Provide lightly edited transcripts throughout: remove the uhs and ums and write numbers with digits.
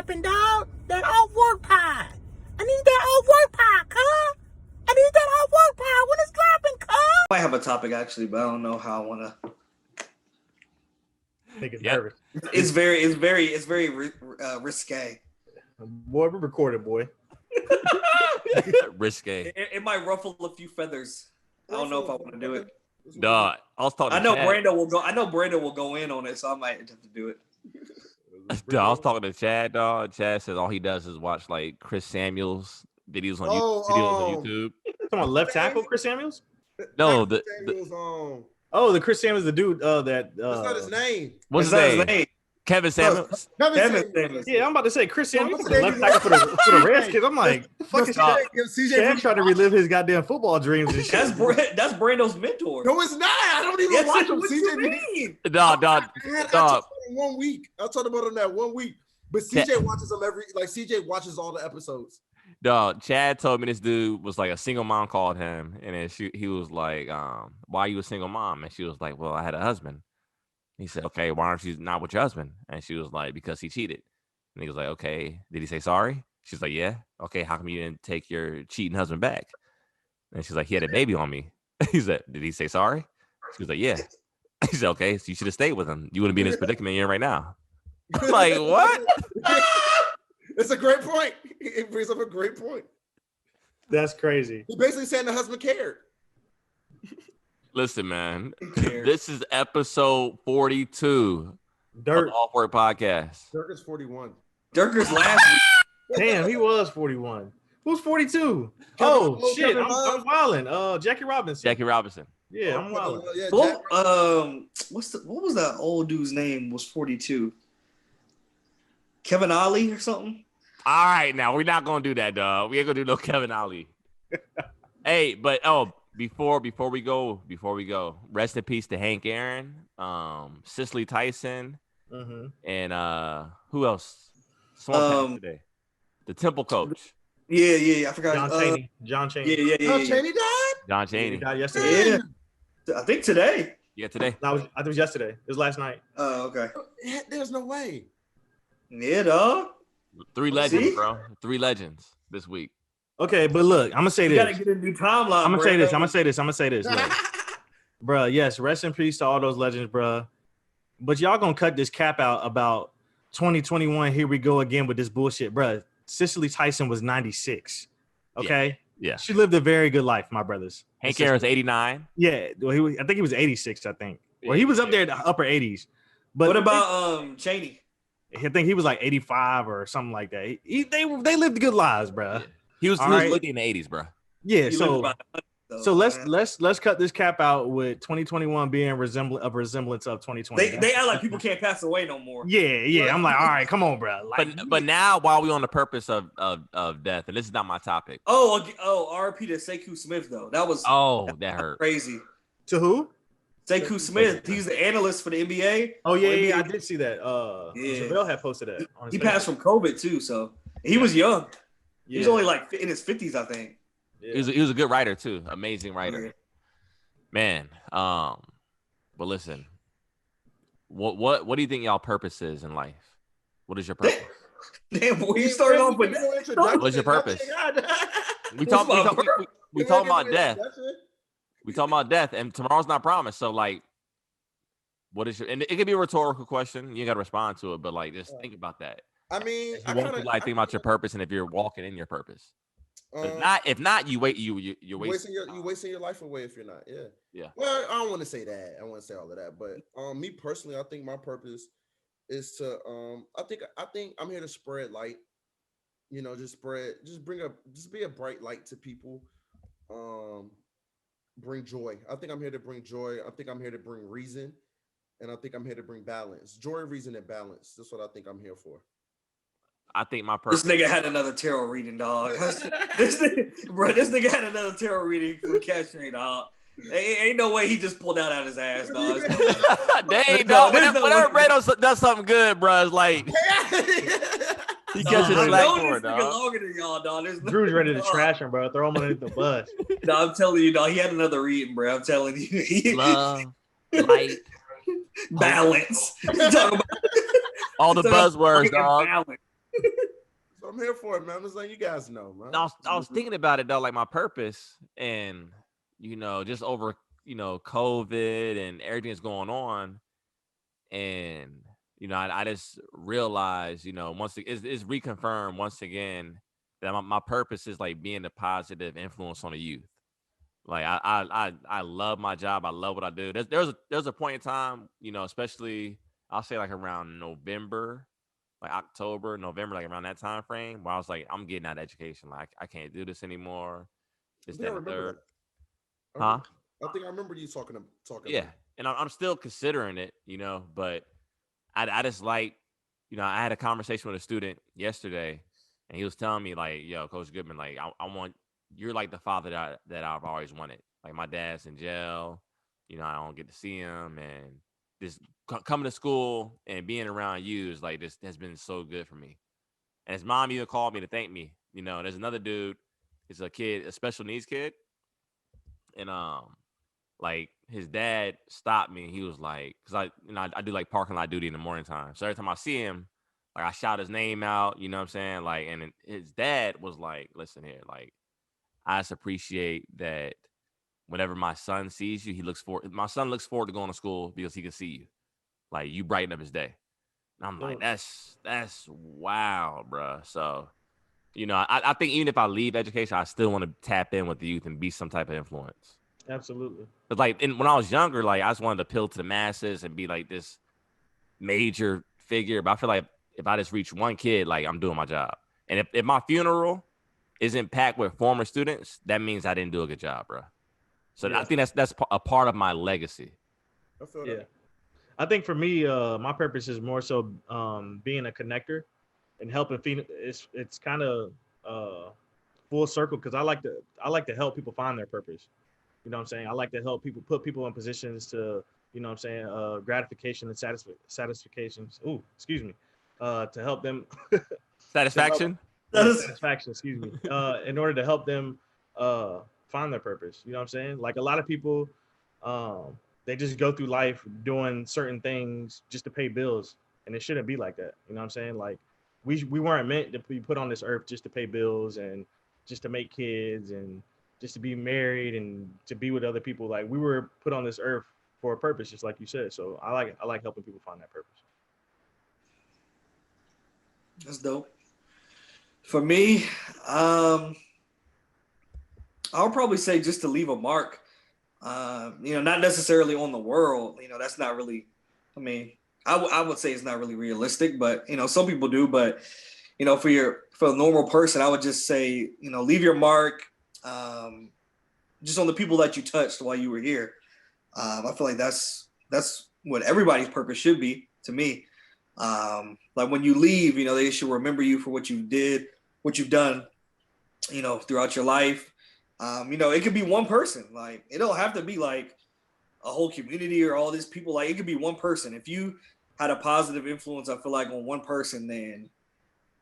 dropping, dog. That off-work pie. I need that off-work pie, cuz. I need that off-work pie when it's dropping, cuz. I might have a topic, actually, but I don't know how I want to. I think it's nervous. It's very risque. Boy, we're recorded, boy. Risque. It might ruffle a few feathers. I don't know if I want to do it. Duh, I was talking. I know Brando will go. I know Brando will go in on it, so I might have to do it. Duh, I was talking to Chad. Dog. Chad says all he does is watch like Chris Samuels videos on YouTube. Come on, left tackle Chris Samuels? No, the Chris Samuels, the dude that's not his name. What's his name? Kevin Samuels. Kevin Samuels. Yeah, I'm about to say Chris Samuels, the left tackle for the Redskins. I'm like, fuck is Chad trying to relive his goddamn football dreams and shit. That's Brando's mentor. No, it's not. I don't even watch him. CJ, Dog. 1 week. I talked about him that 1 week. But CJ watches them CJ watches all the episodes. Dog, Chad told me this dude was like a single mom called him, and then he was like, why are you a single mom? And she was like, well, I had a husband. He said, okay, why aren't you not with your husband? And she was like, because he cheated. And he was like, okay, did he say sorry? She's like, yeah. Okay, how come you didn't take your cheating husband back? And she's like, he had a baby on me. He said, did he say sorry? She was like, yeah. He said, okay, so you should have stayed with him. You wouldn't be in this predicament you're in right now. I'm like, what? It's a great point. It brings up a great point. That's crazy. He basically saying the husband cared. Listen, man, this is episode 42 Dirt. of the Off Work Podcast. Dirk is 41. Dirker's last week. Damn, he was 41. Who's 42? Shit, I'm wilding. Jackie Robinson. Yeah, I'm wilding. What was that old dude's name? Was 42? Kevin Ollie or something? All right, now we're not gonna do that, dog. We ain't gonna do no Kevin Ollie. Hey, but before we go, rest in peace to Hank Aaron, Cicely Tyson, and who else? Someone passed today. The Temple coach. Yeah, I forgot. John Chaney. Yeah. John Chaney died? John Chaney. He died yesterday. Yeah. I think today. Yeah, today. I think it was yesterday. It was last night. Oh, okay. There's no way. Yeah, dog. 3 legends, bro. 3 legends this week. Okay, but look, I'm gonna say this. You gotta get a new timeline. I'm gonna say this. Look, bro, yes, rest in peace to all those legends, bro. But y'all gonna cut this cap out about 2021. Here we go again with this bullshit, bro. Cicely Tyson was 96. Okay, yeah. She lived a very good life, my brothers. Hank Aaron's 89. Yeah, well, I think he was 86. I think. Well, he was up there in the upper 80s. But what about Chaney? I think he was like 85 or something like that. They lived good lives, bro. Yeah. He was looking in the 80s, bro. Yeah, so let's cut this cap out with 2021 being a resemblance of 2020. They act like people can't pass away no more. Yeah. I'm like, all right, come on, bro. Like, but now while we on the purpose of death, and this is not my topic. RP to Sekou Smith though. That was that hurt. Crazy. To who? Sekou Smith. He's the analyst for the NBA. Oh yeah, I did see that. Jorel had posted that. He passed from COVID too, so he was young. Yeah. He was only like in his 50s, I think. Yeah. He was a good writer too, amazing writer. Yeah. Man, but listen, what do you think y'all purpose is in life? What is your purpose? Damn, boy, you started off with that. What's your purpose? We talking about death. We talking about death, and tomorrow's not promised. So, like, what is your? And it could be a rhetorical question. You got to respond to it, but like, just think about that. I mean, think about your purpose, and if you're walking in your purpose. If not, you're wasting your life away if you're not. Yeah. Well, I don't want to say that. I don't want to say all of that, but me personally, I think my purpose is to I think I'm here to spread light. You know, just be a bright light to people. Bring joy. I think I'm here to bring joy. I think I'm here to bring reason, and I think I'm here to bring balance. Joy, reason, and balance. That's what I think I'm here for. I think my purpose. This nigga had another tarot reading, dog. This nigga had another tarot reading for Castray, dog. Ain't no way he just pulled that out of his ass, dog. Dang, dog. Whenever Brando does something good, bro, it's like he catches slack for it, dog. Longer than y'all, dog. Drew's ready to trash him, bro. Throw him underneath the bus. No, I'm telling you, dog. He had another reading, bro. I'm telling you. Love, light, balance. all the buzzwords, dog. here for it, man. I'm just letting you guys know, man. I was thinking about it though, like my purpose, and just over COVID and everything that's going on, and I just realized once it's reconfirmed once again that my purpose is like being a positive influence on the youth. Like I love my job. I love what I do. There's a point in time, especially I'll say like around November, like October, November, like around that time frame where I was like, I'm getting out of education. Like I can't do this anymore. I This, think that, I and the remember third. that. I, Huh? remember, I think I remember you talking Yeah. about. And I'm still considering it, but I just like, I had a conversation with a student yesterday and he was telling me like, yo, Coach Goodman, like I want, you're like the father that I've always wanted. Like my dad's in jail, I don't get to see him, and this coming to school and being around you is like, this has been so good for me. And his mom even called me to thank me. There's another dude, he's a kid, a special needs kid. And like his dad stopped me. He was like, because I do like parking lot duty in the morning time. So every time I see him, like I shout his name out, you know what I'm saying? Like, and his dad was like, listen here, like I just appreciate that whenever my son sees you, my son looks forward to going to school because he can see you. Like you brighten up his day. And I'm like, that's wow, bro. So, I think even if I leave education, I still want to tap in with the youth and be some type of influence. Absolutely. But like when I was younger, like I just wanted to appeal to the masses and be like this major figure. But I feel like if I just reach one kid, like I'm doing my job. And if my funeral isn't packed with former students, that means I didn't do a good job, bro. So I think that's a part of my legacy. I feel Yeah. that. I think for me, my purpose is more so being a connector and helping. It's kind of full circle because I like to help people find their purpose. You know what I'm saying? I like to help people, put people in positions to, you know what I'm saying, gratification and satisfactions. Ooh, excuse me. To help them to help Satisfaction. satisfaction, excuse me. In order to help them find their purpose. You know what I'm saying? Like a lot of people, they just go through life doing certain things just to pay bills. And it shouldn't be like that. You know what I'm saying? Like we weren't meant to be put on this earth just to pay bills and just to make kids and just to be married and to be with other people. Like we were put on this earth for a purpose, just like you said. So I like helping people find that purpose. That's dope. For me, I'll probably say just to leave a mark. Not necessarily on the world. That's not really. I mean, I would say it's not really realistic, but some people do. But for a normal person, I would just say leave your mark. Just on the people that you touched while you were here. I feel like that's what everybody's purpose should be to me. Like when you leave, they should remember you for what you did, what you've done, throughout your life. It could be one person. Like it don't have to be like a whole community or all these people. Like it could be one person. If you had a positive influence, I feel like on one person, then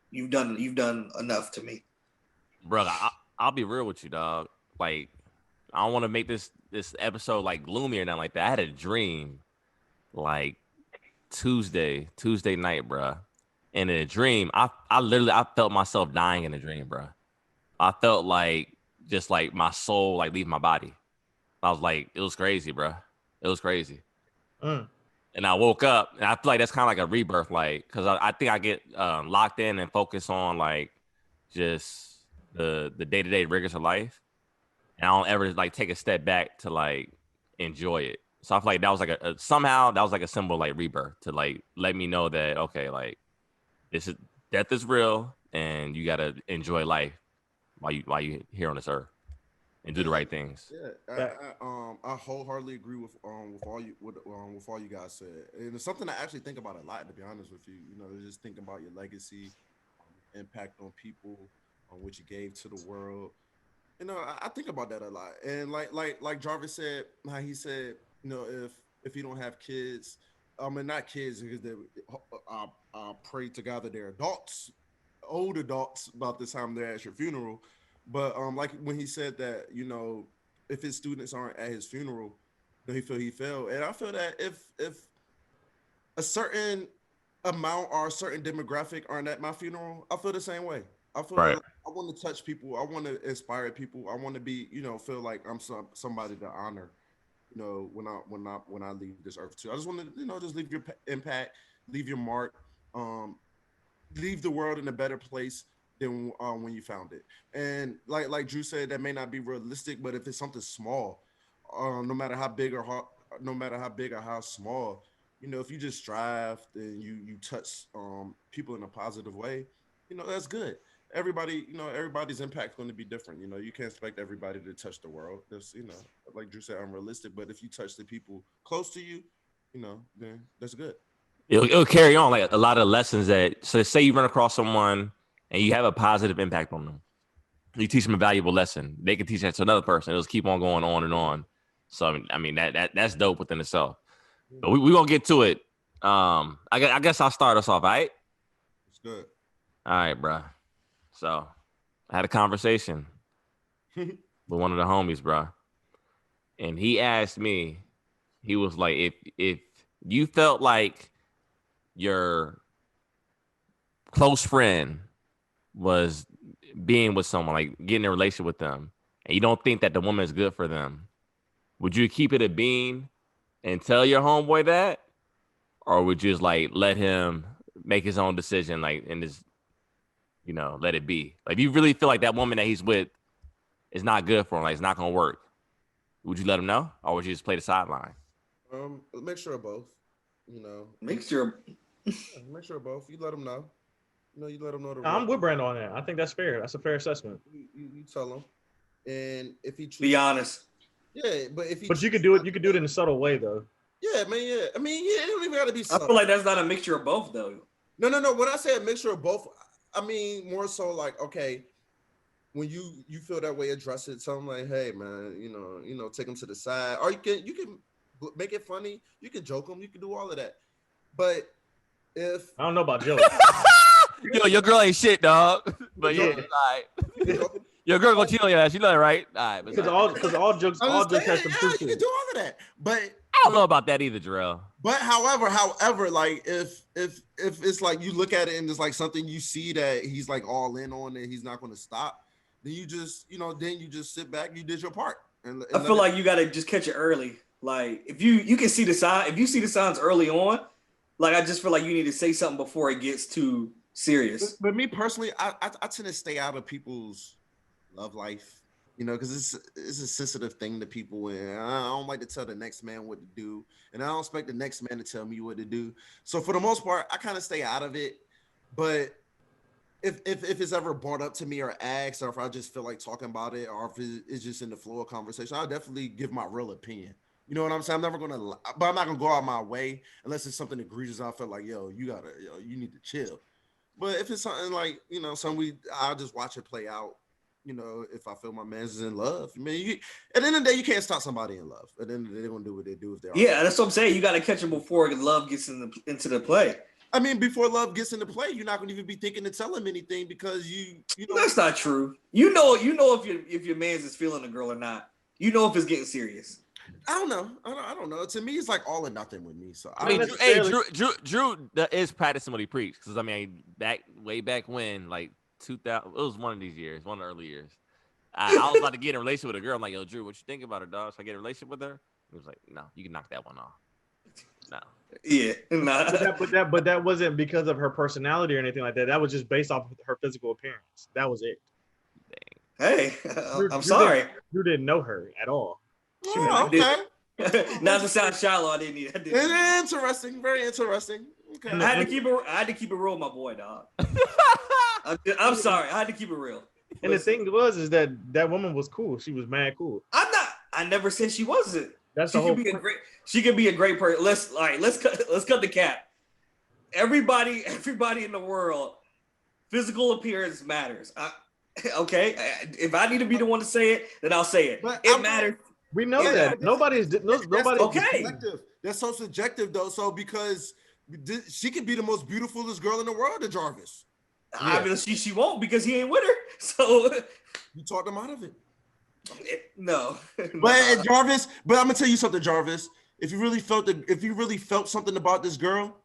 you've done enough to me. Brother, I'll be real with you, dog. Like I don't want to make this episode like gloomy or nothing like that. I had a dream like Tuesday night, bro. And in a dream, I literally felt myself dying in a dream, bro. I felt like just like my soul like leave my body. I was like, it was crazy, bro. It was crazy. And I woke up, and I feel like that's kind of like a rebirth, like because I think I get locked in and focus on like just the day-to-day rigors of life, and I don't ever like take a step back to like enjoy it. So I feel like that was like somehow that was like a symbol of, like rebirth to like let me know that okay, like death is real, and you gotta enjoy life while you here on this earth and do the right things. Yeah, I wholeheartly agree with all you guys said, and it's something I actually think about a lot. To be honest with you, just thinking about your legacy, impact on people, on what you gave to the world. I think about that a lot, and like Jarvis said, how he said, if you don't have kids, I mean not kids because they pray to God that they're old adults about the time they're at your funeral. But like when he said that, if his students aren't at his funeral, then he failed. And I feel that if a certain amount or a certain demographic aren't at my funeral, I feel the same way. I feel Right. like I want to touch people. I want to inspire people. I want to be, feel like I'm somebody to honor. When I leave this earth too. I just want to, just leave your impact, leave your mark, um, leave the world in a better place than when you found it. And like Drew said, that may not be realistic, but if it's something small, no matter how big or no matter how big or how small, if you just strive and you touch people in a positive way, that's good. Everybody's impact is going to be different. You can't expect everybody to touch the world. That's like Drew said, unrealistic. But if you touch the people close to you, then that's good. It'll carry on like a lot of lessons that. So say you run across someone and you have a positive impact on them. You teach them a valuable lesson. They can teach that to another person. It'll just keep on going on and on. So I mean that's dope within itself. But we gonna get to it. I guess I'll start us off. All right. It's good. All right, bro. So I had a conversation with one of the homies, bro, and he asked me. He was like, if you felt like your close friend was being with someone, like getting in a relationship with them, and you don't think that the woman is good for them, would you keep it a bean and tell your homeboy that? Or would you just like let him make his own decision, like, and just, let it be? Like, if you really feel like that woman that he's with is not good for him, like it's not gonna work, would you let him know? Or would you just play the sideline? Mixture of both. Mixture. Make sure both. You let them know. You let them know. I'm with Brando on that. I think that's fair. That's a fair assessment. You tell him, and if he chooses, Be honest. yeah. But if he, But you could do it. You could do it in a subtle way, though. yeah, man, yeah. I mean, yeah, it don't even gotta be. I Subtle. feel like that's not a mixture of both, though. No. When I say a mixture of both, I mean more so like, okay, when you feel that way, address it. Tell him like, hey, man, take him to the side, or you can make it funny. You can joke him. You can do all of that. But if I don't know about jokes. Yo, your girl ain't shit, dog. But yeah, all right. Your girl gonna cheat on your ass. You know that, right? All right. Because all jokes have some truth to you can it. do all of that. But I don't know about that either, Jarrell. But however, like if it's like you look at it and it's like something you see that he's like all in on and he's not going to stop, then you just sit back, you did your part. And I feel like you got to just catch it early. Like if you can see the sign, if you see the signs early on, like I just feel like you need to say something before it gets too serious. But me personally, I tend to stay out of people's love life. Because it's a sensitive thing to people, and I don't like to tell the next man what to do, and I don't expect the next man to tell me what to do. So for the most part, I kind of stay out of it. But if it's ever brought up to me or asked, or if I just feel like talking about it, or if it's just in the flow of conversation, I'll definitely give my real opinion. You know what I'm saying? I'm not gonna go out my way unless it's something egregious. I feel like, you need to chill. But if it's something like, I'll just watch it play out. If I feel my man's is in love, I mean, at the end of the day, you can't stop somebody in love. At the end of the day, they're gonna do what they do if they're. Yeah, that's what I'm saying. You got to catch them before love gets into the play. I mean, before love gets into play, you're not gonna even be thinking to tell him anything because you know. That's not true. You know if your man's is feeling a girl or not. You know if it's getting serious. I don't know. I don't know. To me, it's like all or nothing with me. So I mean, Drew is practicing what he preached, because I mean, way back when, like 2000, it was one of these years, one of the early years. I was about to get in a relationship with a girl. I'm like, yo, Drew, what you think about her, dog? Should I get in a relationship with her? He was like, no, you can knock that one off. No. Yeah, nah. But that wasn't because of her personality or anything like that. That was just based off of her physical appearance. That was it. Hey, I'm sorry. You didn't know her at all. Oh, okay. Not to sound shallow, I didn't. It's interesting, very interesting. Okay. I had to keep it real, with my boy, dog. I'm sorry, I had to keep it real. And the thing was that woman was cool. She was mad cool. I never said she wasn't. That's the whole point. She could be a great person. Let's cut the cap. Everybody in the world, physical appearance matters. Okay, if I need to be the one to say it, then I'll say it. But it matters. We know that nobody's okay. That's so subjective though. So because she could be the most beautifulest girl in the world to Jarvis. Yeah. Obviously, she won't because he ain't with her. So you talked him out of it. No. But Jarvis, I'm gonna tell you something, Jarvis. If you really felt something about this girl,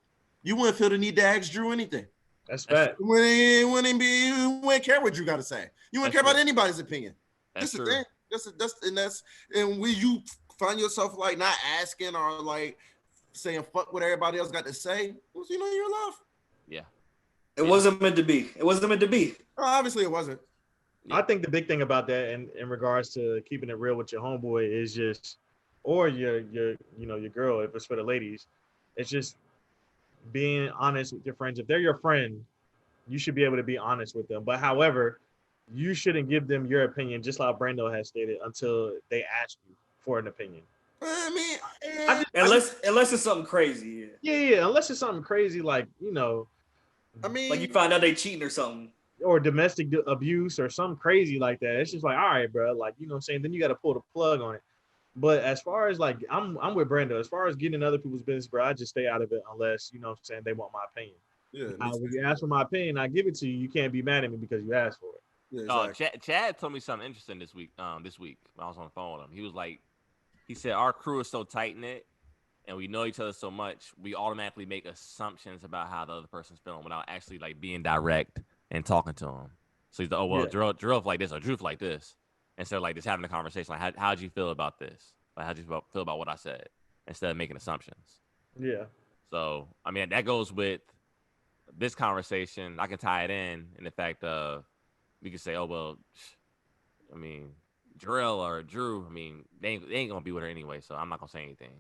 you wouldn't feel the need to ask Drew anything. That's fact. You wouldn't care what you got to say. You wouldn't care about anybody's opinion. That's That's true. the thing. And when you find yourself like not asking or like saying fuck what everybody else got to say, you know, you're love. Yeah. It wasn't meant to be. It wasn't meant to be. Obviously, it wasn't. I think the big thing about that, in regards to keeping it real with your homeboy, is just, or your girl, if it's for the ladies, it's just being honest with your friends. If they're your friend, you should be able to be honest with them. But however, you shouldn't give them your opinion, just like Brando has stated, until they ask you for an opinion. I mean, Unless it's something crazy. Yeah. Unless it's something crazy like, I mean, like you find out they cheating or something. or domestic abuse or something crazy like that. It's just like, all right, bro, like, you know what I'm saying? Then you got to pull the plug on it. But as far as like, I'm with Brando. As far as getting in other people's business, bro, I just stay out of it unless, you know what I'm saying, they want my opinion. yeah. When you ask for my opinion, I give it to you. You can't be mad at me because you asked for it. Yeah, exactly. Chad told me something interesting this week. This week when I was on the phone with him, he was like, he said our crew is so tight knit, and we know each other so much, we automatically make assumptions about how the other person's feeling without actually like being direct and talking to him. So he's like, oh well, Jorel like this or Drew like this, instead of like just having a conversation like, how'd you feel about this? Like, how'd you feel about what I said? Instead of making assumptions. Yeah. So I mean, that goes with this conversation. I can tie it in the fact of we could say, oh well, I mean, Jorel or Drew, I mean, they ain't gonna be with her anyway, so I'm not gonna say anything.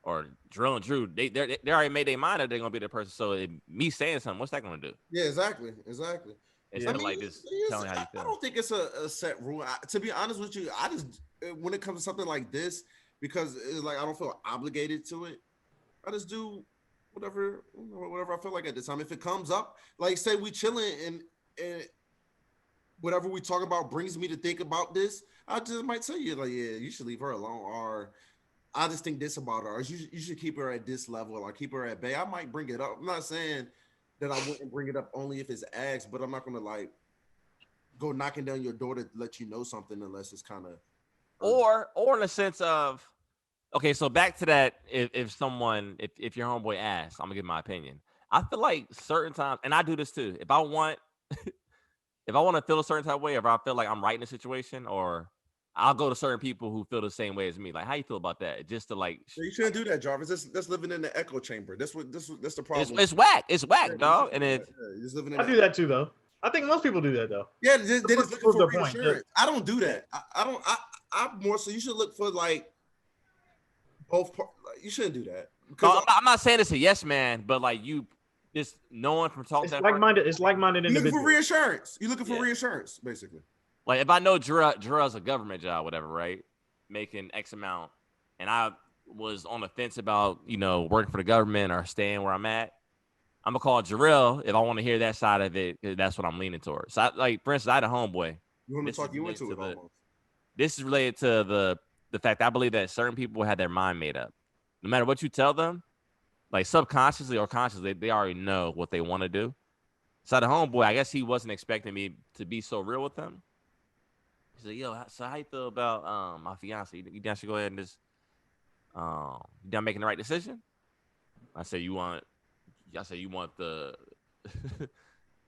Or Jorel and Drew, they already made their mind that they're gonna be the person. So me saying something, what's that gonna do? Yeah, exactly. Instead of like just telling how you feel. I don't think it's a set rule. To be honest with you, I just when it comes to something like this, because it's like I don't feel obligated to it. I just do whatever I feel like at the time. If it comes up, like say we chilling and whatever we talk about brings me to think about this, I just might tell you like, yeah, you should leave her alone, or I just think this about her, or you should keep her at this level, or keep her at bay. I might bring it up. I'm not saying that I wouldn't bring it up only if it's asked, but I'm not gonna like go knocking down your door to let you know something unless it's kind of or in the sense of, okay, so back to that, if your homeboy asks, I'm gonna give my opinion. I feel like certain times, and I do this too, if I want to feel a certain type of way, if I feel like I'm right in a situation, or I'll go to certain people who feel the same way as me. Like, how you feel about that? Just to like, you shouldn't do that, Jarvis. That's living in the echo chamber. That's the problem. It's whack. It's whack, dog. And it. I do that too, though. I think most people do that, though. Yeah, they just looking for reassurance. Point. I don't do that. I'm more so. You should look for like both. You shouldn't do that. I'm not saying it's a yes man, but like you just knowing from talking. It's like-minded. It's like-minded individuals. Looking for reassurance. You're looking for reassurance, basically. Like if I know Jorel's a government job, whatever, right? Making X amount, and I was on the fence about, working for the government or staying where I'm at, I'm gonna call Jorel if I want to hear that side of it, because that's what I'm leaning towards. So for instance, I had a homeboy. You want to talk you into it almost. This is related to the fact I believe that certain people have their mind made up. No matter what you tell them, like subconsciously or consciously, they already know what they want to do. So the homeboy, I guess he wasn't expecting me to be so real with him. He's like, yo, so how you feel about my fiance? You down should go ahead and just you done making the right decision? I said, you want the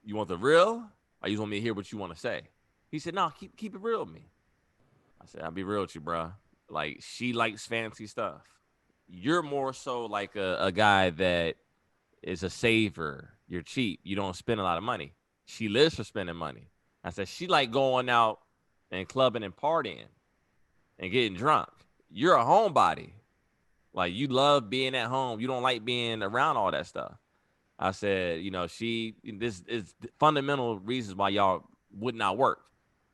you want the real, or you want me to hear what you want to say? He said, no, keep it real with me. I said, I'll be real with you, bro. Like, she likes fancy stuff. You're more so like a guy that is a saver. You're cheap. You don't spend a lot of money. She lives for spending money. I said, she like going out and clubbing and partying and getting drunk. You're a homebody. Like, you love being at home. You don't like being around all that stuff. I said, this is fundamental reasons why y'all would not work.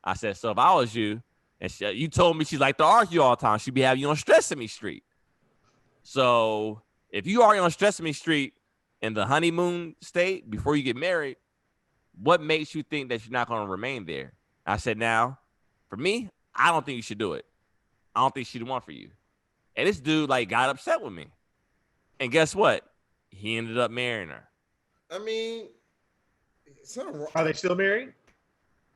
I said, so if I was you, and you told me she liked to argue all the time, she'd be having you on Stress-Me Street. So if you are on Stress-Me Street in the honeymoon state before you get married, what makes you think that you're not going to remain there? I said, now, for me, I don't think you should do it. I don't think she's the one for you. And this dude got upset with me. And guess what? He ended up marrying her. I mean, are they still married?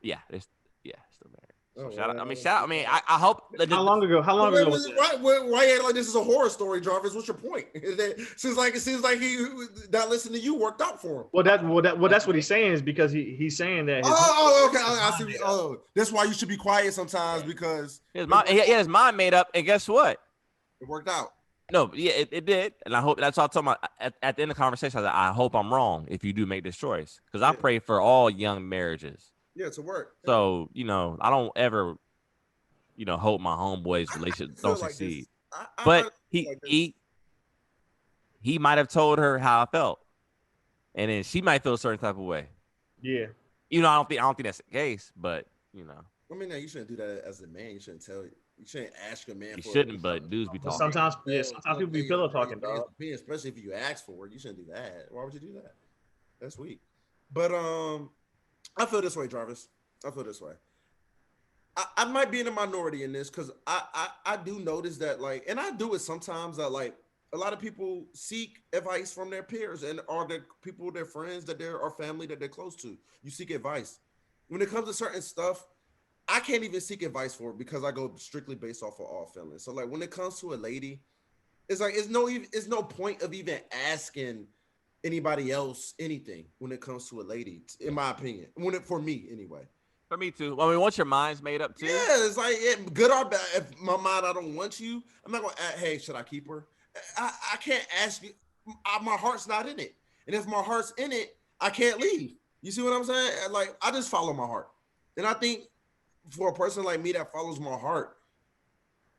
Yeah, still married. So shout out. I mean, shout out. I mean, I hope. How long ago? How long ago was that? Why you act like this is a horror story, Jarvis? What's your point? It seems like he not listening to you worked out for him. Well, that's what he's saying is because he's saying that. Okay. I see. Oh, that's why you should be quiet sometimes because he had his mind made up, and guess what? It worked out. No, yeah, it did, and I hope that's all I'm talking about. At the end of the conversation, I was like, I hope I'm wrong if you do make this choice, because I pray for all young marriages. Yeah, to work. So I don't ever, hope my homeboys' relationships don't succeed. But he might have told her how I felt, and then she might feel a certain type of way. Yeah. I don't think that's the case, but I mean, you shouldn't do that as a man. You shouldn't tell. You shouldn't ask a man. You shouldn't, but dudes be talking. Sometimes people be pillow talking, dog. Especially if you ask for it, you shouldn't do that. Why would you do that? That's weak. But I feel this way, Jarvis. I feel this way. I might be in a minority in this because I do notice that, like, and I do it sometimes, that like a lot of people seek advice from their peers and are their people, their friends, or family that they're close to. You seek advice. When it comes to certain stuff, I can't even seek advice for it because I go strictly based off of all feelings. So like when it comes to a lady, it's like it's no point of even asking anybody else anything when it comes to a lady, in my opinion. For me anyway. For me too. I mean, once your mind's made up too. Yeah, it's like good or bad. If my mind, I don't want you, I'm not gonna ask, hey, should I keep her? I can't ask you. My heart's not in it, and if my heart's in it, I can't leave. You see what I'm saying? Like I just follow my heart, and I think for a person like me that follows my heart,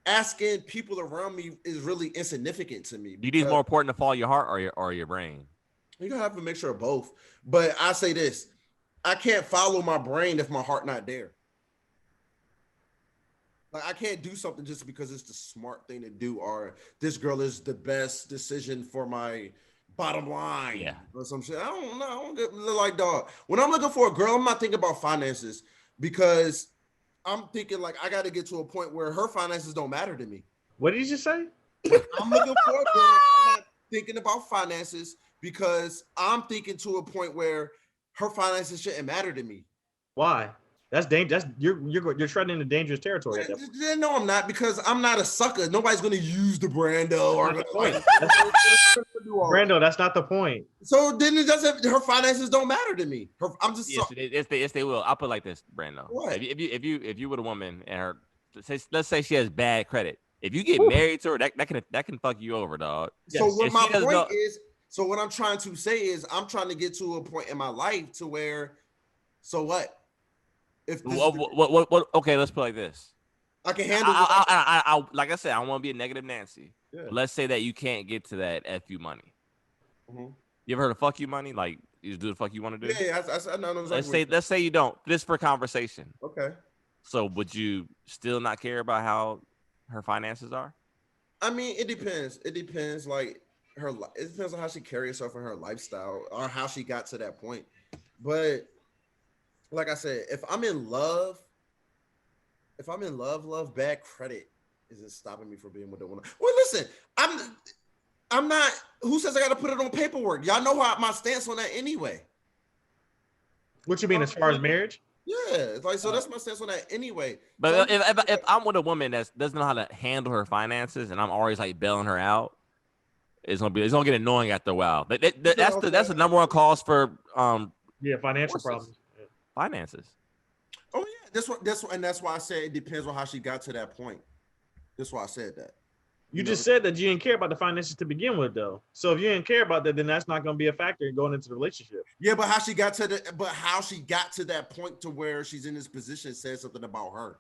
asking people around me is really insignificant to me. Do you think it's more important to follow your heart or your brain? You gotta have a mixture of both. But I say this: I can't follow my brain if my heart not there. Like I can't do something just because it's the smart thing to do, or this girl is the best decision for my bottom line, or some shit. I don't know. I don't get like, dog. When I'm looking for a girl, I'm not thinking about finances because I'm thinking like I got to get to a point where her finances don't matter to me. What did you just say? I'm looking for a girl. I'm not thinking about finances because I'm thinking to a point where her finances shouldn't matter to me. Why? That's dangerous. You're treading into dangerous territory at that point. No, I'm not, because I'm not a sucker. Nobody's gonna use the Brando or Brando. That's not the point. So then it doesn't. Her finances don't matter to me. I'm just. Yes, they will. I'll put it like this, Brando. What? If you were a woman and her, let's say she has bad credit. If you get married to her, that can fuck you over, dog. So what my point is. So what I'm trying to say is, I'm trying to get to a point in my life to where. So what? If what? Okay, let's put it like this. I can handle. I like I said, I don't want to be a negative Nancy. Yeah. Let's say that you can't get to that FU money. Mm-hmm. You ever heard of fuck you money? Like you just do the fuck you want to do? Yeah. I know. Let's say you don't. This for conversation. Okay. So would you still not care about how her finances are? I mean, it depends. It depends. Like it depends on how she carries herself in her lifestyle or how she got to that point. But like I said, if I'm in love, bad credit isn't stopping me from being with a woman. Well, listen, I'm not. Who says I got to put it on paperwork? Y'all know my stance on that anyway. What you mean as far as marriage? Yeah, it's like so. That's my stance on that anyway. But if I'm with a woman that doesn't know how to handle her finances, and I'm always like bailing her out, it's gonna get annoying after a while. That's the number one cause for financial problems. Finances. Oh yeah, that's why I said it depends on how she got to that point. That's why I said that. You just said that you didn't care about the finances to begin with, though. So if you didn't care about that, then that's not going to be a factor in going into the relationship. Yeah, but how she got to that point to where she's in this position says something about her.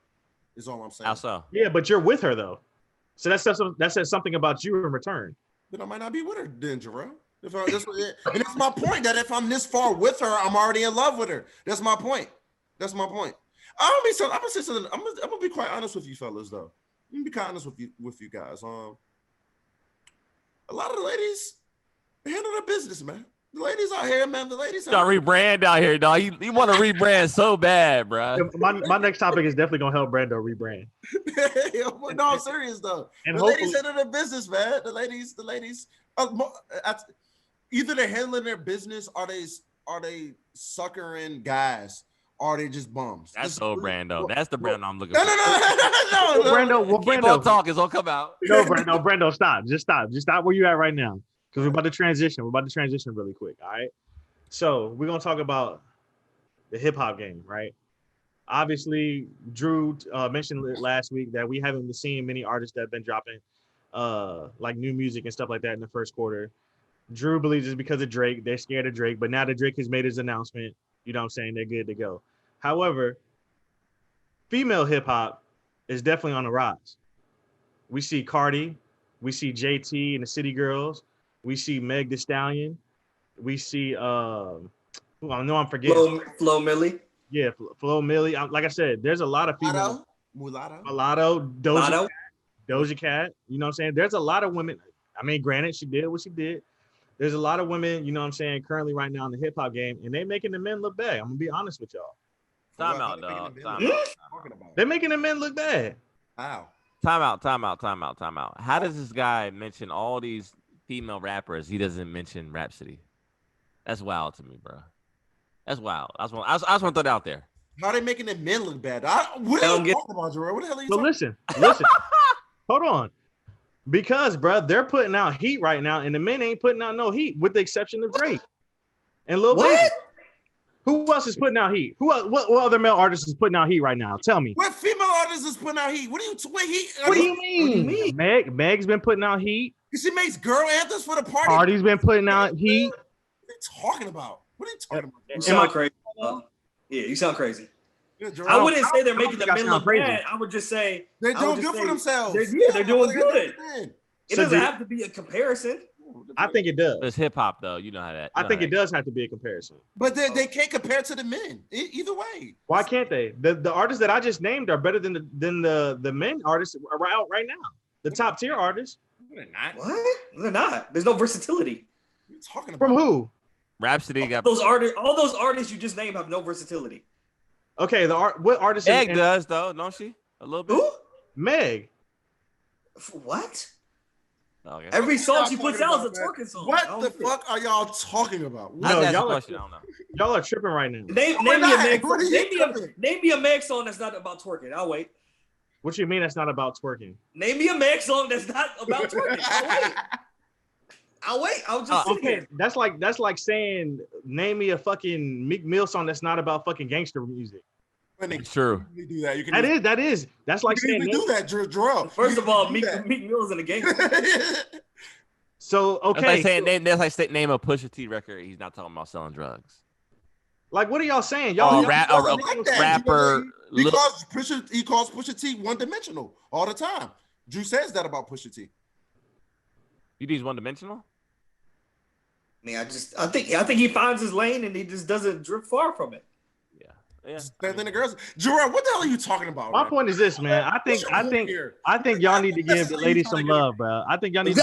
Is all I'm saying. How so? Yeah, but you're with her though, so that says something about you in return. Then I might not be with her, then, Jorel. And that's my point. That if I'm this far with her, I'm already in love with her. That's my point. I'm gonna be quite honest with you, fellas. Though, I'm gonna be quite honest with you guys. A lot of the ladies handle their business, man. The ladies out here, man. The ladies got rebrand out here, dog. You want to rebrand so bad, bro. My next topic is definitely gonna help Brando rebrand. No, I'm serious though. And the ladies handle their business, man. The ladies. Either they're handling their business, or they suckering guys, or are they just bums? That's so Brando. That's the Brando I'm looking No, for. no, no, no, no. Brando, well, Keep Brando, on talking. It's gonna come out. no, Brando, stop. Just stop where you at right now, because we're about to transition. We're about to transition really quick. All right. So we're gonna talk about the hip hop game, right? Obviously, Drew mentioned it last week that we haven't seen many artists that have been dropping like new music and stuff like that in the first quarter. Drew believes it's because of Drake. They're scared of Drake, but now that Drake has made his announcement, you know what I'm saying, they're good to go. However, female hip hop is definitely on the rise. We see Cardi, we see JT and the City Girls, we see Meg Thee Stallion, we see I know I'm forgetting. Flo Milli. Yeah, Flo Milli. Like I said, there's a lot of female. Mulatto, Doja Cat. You know what I'm saying? There's a lot of women. I mean, granted, she did what she did. There's a lot of women, you know what I'm saying, currently right now in the hip hop game, and they making the men look bad. I'm gonna be honest with y'all. Time out, dog. They're making the men look bad. Wow. Time out. How does this guy mention all these female rappers? He doesn't mention Rhapsody. That's wild to me, bro. That's wild. I just want to throw that out there. How are they making the men look bad? What are you talking about, Jorel? What the hell are you talking about? Listen. Hold on. Because, bro, they're putting out heat right now, and the men ain't putting out no heat, with the exception of Drake and Lil Baby. Who else is putting out heat? What other male artist is putting out heat right now? Tell me. What female artist is putting out heat? What do you mean? Meg's been putting out heat. She makes girl anthems for the party. Cardi's been putting out heat. What are you talking about? You sound crazy. Yeah, you sound crazy. I wouldn't say they're making the men look bad. I would just say they're doing good for themselves. They're doing good. It doesn't have to be a comparison. I think it does. It's hip hop, though. You know how that. I think it does have to be a comparison. But they can't compare to the men either way. Why can't they? The artists that I just named are better than the men artists are out right now. The top tier artists. They're not. What? They're not. There's no versatility. What are you talking about? From who? Rhapsody got all those artists you just named have no versatility. Okay, what artist? Meg does though, don't she? A little bit. Who? Meg. What? Okay. Every song she puts out is a twerking song. What the fuck are y'all talking about? No, y'all are tripping right now. Name me a Meg song that's not about twerking. I'll wait. What you mean that's not about twerking? Name me a Meg song that's not about twerking. I'll wait. I'll just okay. That's like saying name me a fucking Meek Mill song that's not about fucking gangster music. It's true. You do that. You can that is. That's like saying do that, Jorel. First of all, Meek Mill is in a gangster. So okay. That's like saying name a Pusha T record. He's not talking about selling drugs. Like, what are y'all saying? Y'all rapper. He calls Pusha T one-dimensional all the time. Drew says that about Pusha T. You think he's one-dimensional? I mean, I think he finds his lane and he just doesn't drift far from it. Yeah. Better than the girls. Jorel, what the hell are you talking about? My point is this, man. I think y'all need to give the ladies some love, bro. I think y'all need.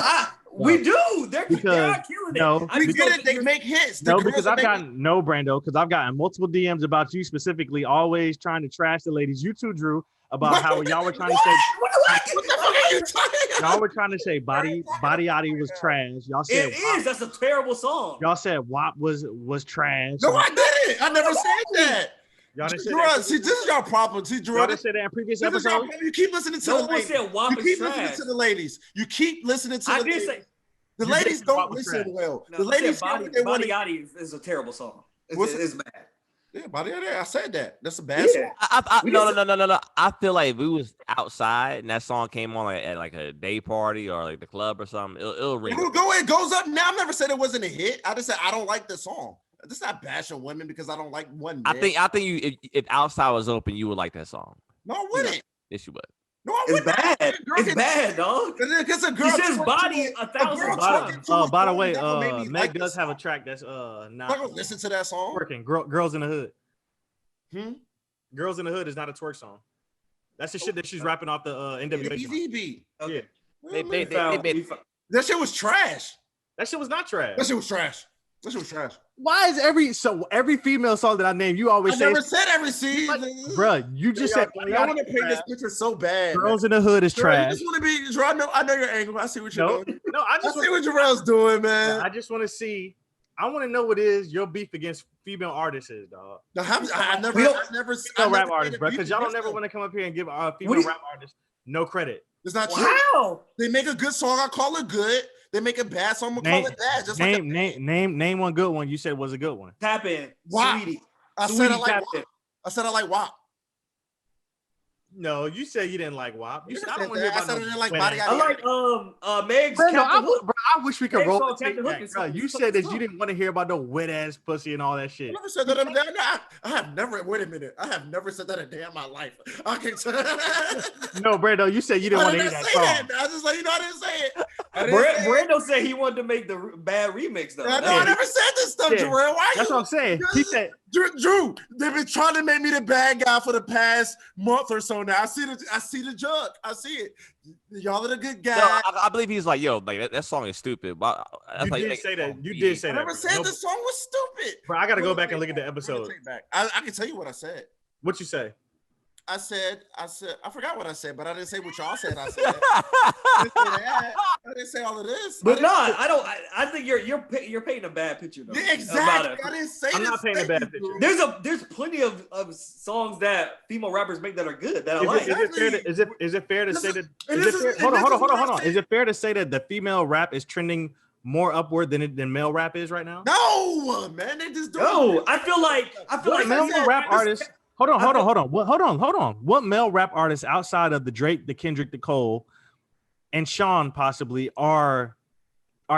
We do. They're killing it. No, we get it. They make hits. Because I've gotten multiple DMs about you specifically, always trying to trash the ladies. You too, Drew, about how y'all were trying to say. What the fuck are you talking about? Y'all were trying to say Body Yachty was trash. Y'all said it is. That's a terrible song. Y'all said WAP was trash. No, I didn't. I never said that. Y'all didn't say Jorel, that. See, this is your problem. See, Jorel, y'all didn't say that in previous episodes. You keep listening to the ladies. Listening to the ladies. You keep listening to the ladies. Say the ladies don't listen well. No, the ladies Body Yachty is a terrible song. It's bad. Yeah, Body Yachty. I said that. That's a bad song. No. I feel like if we was outside and that song came on at like a day party or like the club or something, it'll ring. It goes up. Now, I've never said it wasn't a hit. I just said I don't like the song. This is not bashing women because I don't like one. I think you if outside was open, you would like that song. No, I wouldn't. Yes, you would. No, I wouldn't. It's bad, dog. Because a girl. He says Body 1,000. By the way, Meg does have a track that's not. I'm gonna listen to that song. Working. Girls in the Hood. Hmm. Girls in the Hood is not a twerk song. That's the shit that she's rapping off the NWA. Easy beat. Okay. They That shit was trash. That shit was not trash. That shit was trash. That shit was trash. Why is every female song that I name you always say? I never said every season. Bro, you just said. I want to paint this picture so bad. Girls in the Hood is trash. You just want to be. I know your angle. I see what you're doing. No, I see what Jorel's doing, man. I just want to see. I want to know what is your beef against female artists is, dog. I never Female rap artists, bro. beef Because y'all don't against never them. want to come up here and give female rap artists no credit. It's not true. Wow. They make a good song, I call it good. They make a bad song, I'm gonna call it bad. Just Name one good one you said was a good one. Tap in, WAP. Sweetie. I said Sweetie, I like tap WAP. in. I said I like WAP. No, you said you didn't like WAP. You I said, said I don't want to hear that. I about said I no didn't like wet Body ass. I like Meg's Brando, Captain Hook. I wish we could Meg's roll song, the Captain tape Hook back, is bro. something- You said that you didn't want to hear about no wet ass pussy and all that shit. I never said that. I have never. Wait a minute. I have never said that a day in my life. I can tell. No, Brando, you said you didn't want to hear that song. I just like I didn't say it. I didn't say it. Brando said he wanted to make the bad remix though. I know I never said this stuff, Yeah. Jorel. Why That's you? what I'm saying. He said, Drew, they've been trying to make me the bad guy for the past month or so now. I see the jug. I see it. Y'all are the good guy. No, I believe he's like, yo, like that song is stupid. But you did say that. You did say I that. never said the song was stupid. Bro, I got to go back and look at the Bring episode. tape back. I can tell you what I said. What you say? I said, I forgot what I said, but I didn't say what y'all said. I said, I didn't say that. I didn't say all of this. But no, I don't. I think you're painting a bad picture though. Yeah, exactly. about it. I didn't say I'm this. not painting a Thank bad you, picture. Drew. There's plenty of songs that female rappers make that are good that I like. Is it fair to say that? this is- Hold and this is what on. I'm saying. Is it fair to say that the female rap is trending more upward than male rap is right now? No, man, they just do No, I feel like Male rap artists. Hold on. What male rap artists outside of the Drake, the Kendrick, the Cole, and Sean possibly are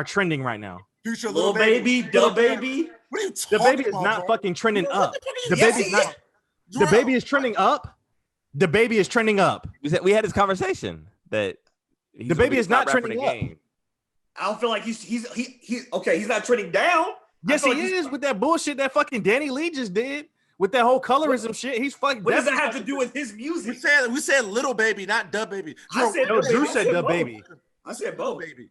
trending right now? Future Lil Baby, Da Baby. What are you The talking baby is about, not bro? fucking trending What up. the fuck are The you- baby's not. The Jorel, baby is trending up. The baby is trending up. We had this conversation that The baby is not top rapper in trending the up. game. I don't feel like he's okay. He's not trending down. Yes, I he feel like is with that bullshit that fucking Danny Lee just did with that whole colorism shit. He's fucking. What does that have to do with his We music? said little baby, not Dub Baby. I said No, Da Drew Baby. said Da Baby. I said Lil both. Baby.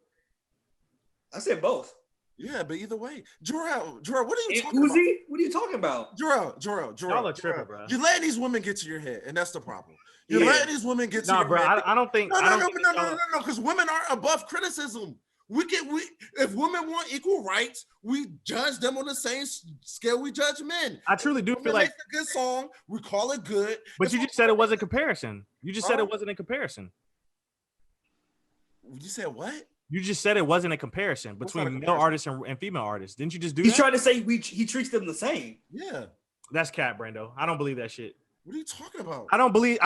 I said both. Yeah, but either way, Jorel, what are you And talking about? Uzi? What are you talking about? Jorel. Y'all are tripping, bro. You're letting these women get to your head, and that's the problem. You're Yeah. letting these women get to Nah, your bro. head. I don't think. No, because women aren't above criticism. If women want equal rights, we judge them on the same scale we judge men. I truly do Woman feel like. makes a good song, we call it good. But you just said it wasn't a comparison. You just said it wasn't a comparison. You said what? You just said it wasn't a comparison What's not a between male comparison? artists and female artists. Didn't you just do He's that? trying to say he treats them the same. Yeah. That's cap, Brando. I don't believe that shit. What are you talking about? I don't believe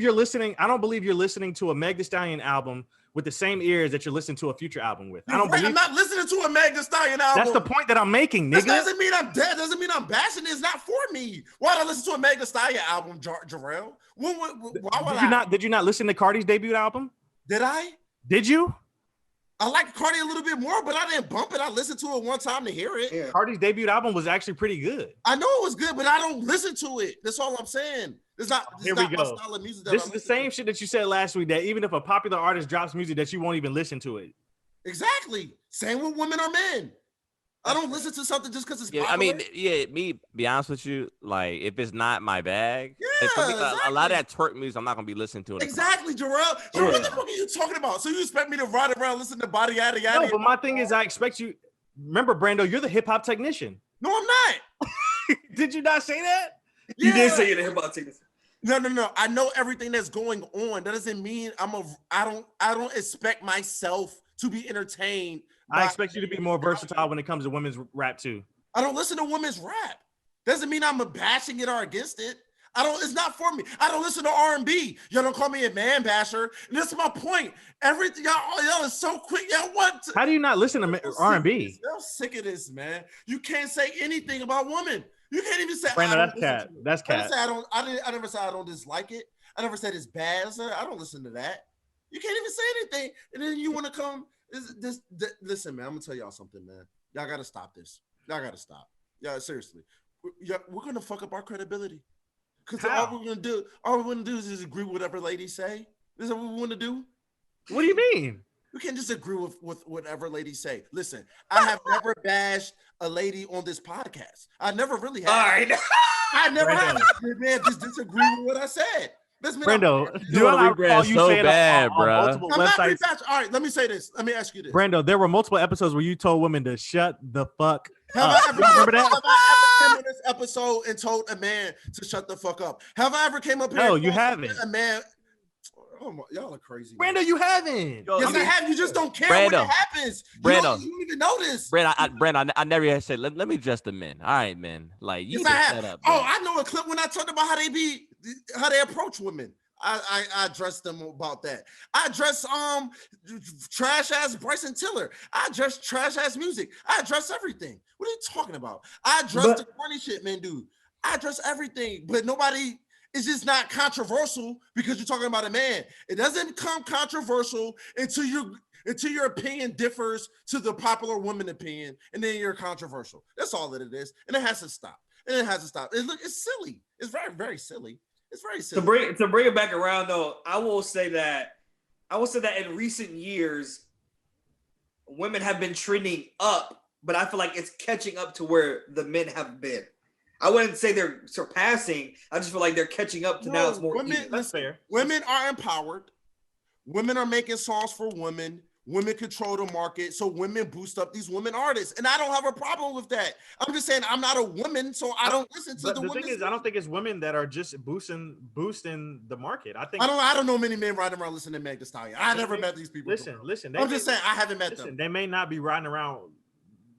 you're listening. I don't believe you're listening to a Meg Thee Stallion album with the same ears that you're listening to a Future album with. I don't believe. I'm not listening to a Meg Thee Stallion album. That's the point that I'm making, This nigga. doesn't mean I'm dead. Doesn't mean I'm bashing it. It's not for me. Why would I listen to a Meg Thee Stallion album, Jorel? Why would Did you not listen to Cardi's debut album? Did I? Did you? I like Cardi a little bit more, but I didn't bump it. I listened to it one time to hear it. Yeah. Cardi's debut album was actually pretty good. I know it was good, but I don't listen to it. That's all I'm saying. It's not Here we my go. style of music. That This I is the listen same to. shit that you said last week, that even if a popular artist drops music that you won't even listen to it. Exactly. Same with women or men. I don't listen to something just because it's Yeah, popular. I mean, yeah, me be honest with you, like if it's not my bag, Yeah, for me, a lot of exactly. that twerk music I'm not gonna be listening to. In the car. Exactly, Jorel. So what the fuck are you talking about? So you expect me to ride around listening to Body Yada Yada? No, but my thing is, I expect you. Remember, Brando, you're the hip hop technician. No, I'm not. Did you not say that? You did Yeah. say you're the hip hop technician. No. I know everything that's going on. That doesn't mean I don't expect myself to be entertained. I expect you to be more versatile when it comes to women's rap too. I don't listen to women's rap. Doesn't mean I'm bashing it or against it. It's not for me. I don't listen to R&B. Y'all don't call me a man basher. And that's my point. Everything y'all is so quick. Y'all want to. How do you not listen to R&B? I'm sick of this, man. You can't say anything about women. You can't even say. Brando, I don't that's listen cat. to it. That's I didn't cat. say I never said I don't dislike it. I never said it's bad. I said I don't listen to that. You can't even say anything, and then you want to come. Listen, man. I'm gonna tell y'all something, man. Y'all gotta stop this. Y'all gotta stop. Yeah, seriously. We're gonna fuck up our credibility. Because all we're gonna do is just agree with whatever ladies say. This is what we want to do. What do you mean? We can't just agree with whatever ladies say. Listen, I have never bashed a lady on this podcast. I never really have. All right. I never Brando. have. Man, just disagree with what I said. Brando, You do I wanna not recall rebrand you so saying bad, on bruh. multiple I'm not websites? rebadged. All right, let me say this. Let me ask you this. Brando, there were multiple episodes where you told women to shut the fuck Have up. I ever, You remember that? have I ever came on this episode and told a man to shut the fuck up? Have I ever came up here? No, and you told haven't. a man. Oh my, y'all are crazy. Man. Brando, you haven't. Yo, Yes, I have. You just don't care when Brando. it happens. Brando. You don't even notice. Brand, I never had said. Let me address the men. All right, men. Like you Yes, just I have. set up. Oh, man. I know a clip when I talked about how they approach women. I addressed them about that. I address trash ass Bryson Tiller. I address trash ass music. I address everything. What are you talking about? I address the corny shit, man, dude. I address everything, but nobody. It's just not controversial because you're talking about a man. It doesn't become controversial until your opinion differs to the popular woman opinion, and then you're controversial. That's all that it is, and it has to stop. It's silly. It's very, very silly. It's very silly. To bring it back around though, I will say that in recent years, women have been trending up, but I feel like it's catching up to where the men have been. I wouldn't say they're surpassing. I just feel like they're catching up to now. It's more women. even. That's fair. Women are empowered. Women are making songs for women. Women control the market, so women boost up these women artists, and I don't have a problem with that. I'm just saying I'm not a woman, so I don't listen to the women. Thing is, I don't think it's women that are just boosting the market. I think I don't know many men riding around listening to Meg Thee Stallion. I never met these people. Listen. I'm just saying I haven't met them. They may not be riding around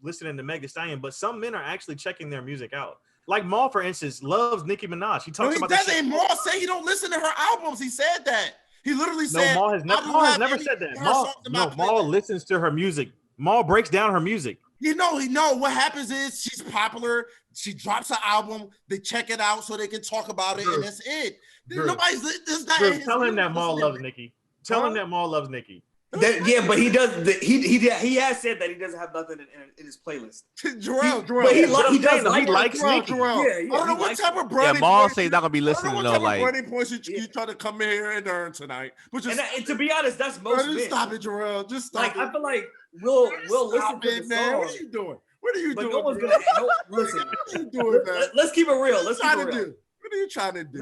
listening to Meg Thee Stallion, but some men are actually checking their music out. Like Maul, for instance, loves Nicki Minaj. He talks about that. Maul say he don't listen to her albums. He said that. He literally said. No, Maul has never said that. Maul listens to her music. Maul breaks down her music. You know, what happens is she's popular. She drops an album. They check it out so they can talk about it, and that's it. Nobody's. Tell him that Maul loves Nicki. Tell him that Maul loves Nicki. Yeah, but he does. He has said that he doesn't have nothing in his playlist. Jarrell, but he does like likes Nicki. Jarrell. Yeah, I don't know what type of brownie. Yeah, Maul say he's not gonna be listening to though. Like brownie points you try to come in here and earn tonight. But just and to be honest, that's most men. Just stop it, Jorel. Just stop like, it. I feel like we'll listen to the man. song. What are you doing? What are you doing? No one's gonna listen. What are you doing, man? Let's keep it real. Let's keep it real. What are you trying to do?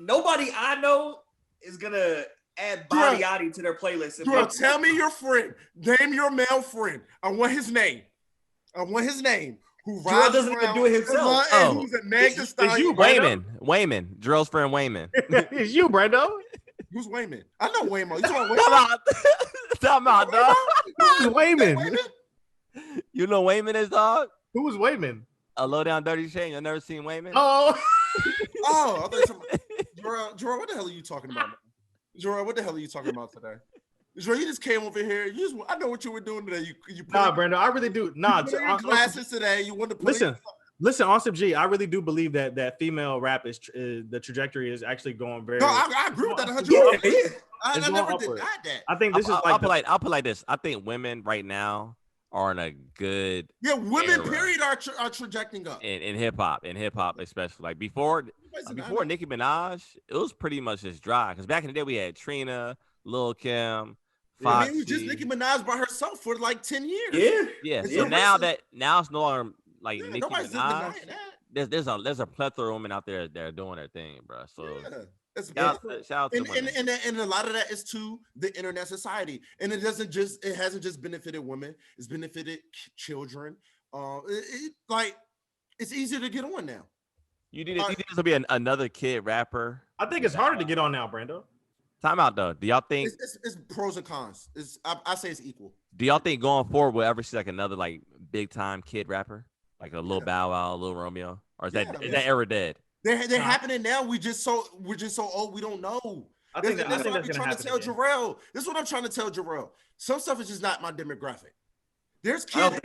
Nobody I know is gonna add body to their playlist. Jorel, tell me your friend. Name your male friend. I want his name. Who Jorel doesn't even do it himself. Who's a Meg Thee Stallion. It's you, Wayman, Jarrell's friend Wayman. It's you, Brando. Who's Wayman? I know Wayman. You talking Wayman? Time out, dog. Who's Wayman? You know Wayman is, dog? Who was Wayman? A low down dirty shame. I've never seen Wayman. Oh, I thought Jorel, what the hell are you talking about? Jorel, what the hell are you talking about today? Jorel, you just came over here. I know what you were doing today. You Brando, I really do. Nah, put your glasses today. You want to listen, Awesome G. I really do believe that female rap is the trajectory is actually going very. No, I agree with that 100%. I never denied that. I think this is I'll put like this. I think women right now are in a good women period are trajecting up in hip hop especially. Like before Nicki Minaj, it was pretty much just dry. Because back in the day we had Trina, Lil Kim, Foxy. It was just Nicki Minaj by herself for like 10 years. Yeah. So now it's no longer like Nicki Minaj. There's a plethora of women out there that are doing their thing, bro. So. Yeah. Shout out to and a lot of that is to the internet society, and it hasn't just benefited women; it's benefited children. It's easier to get on now. You need this to be another kid rapper. I think it's harder to get on now, Brando. Time out though. Do y'all think it's pros and cons? I say it's equal. Do y'all think going forward we'll ever see like another like big time kid rapper, like a little Bow Wow, a little Romeo, or is that era dead? They're happening now. We're just so old. We don't know. That's what I'm trying to tell Jorel. This is what I'm trying to tell Jorel. Some stuff is just not my demographic. There's kids,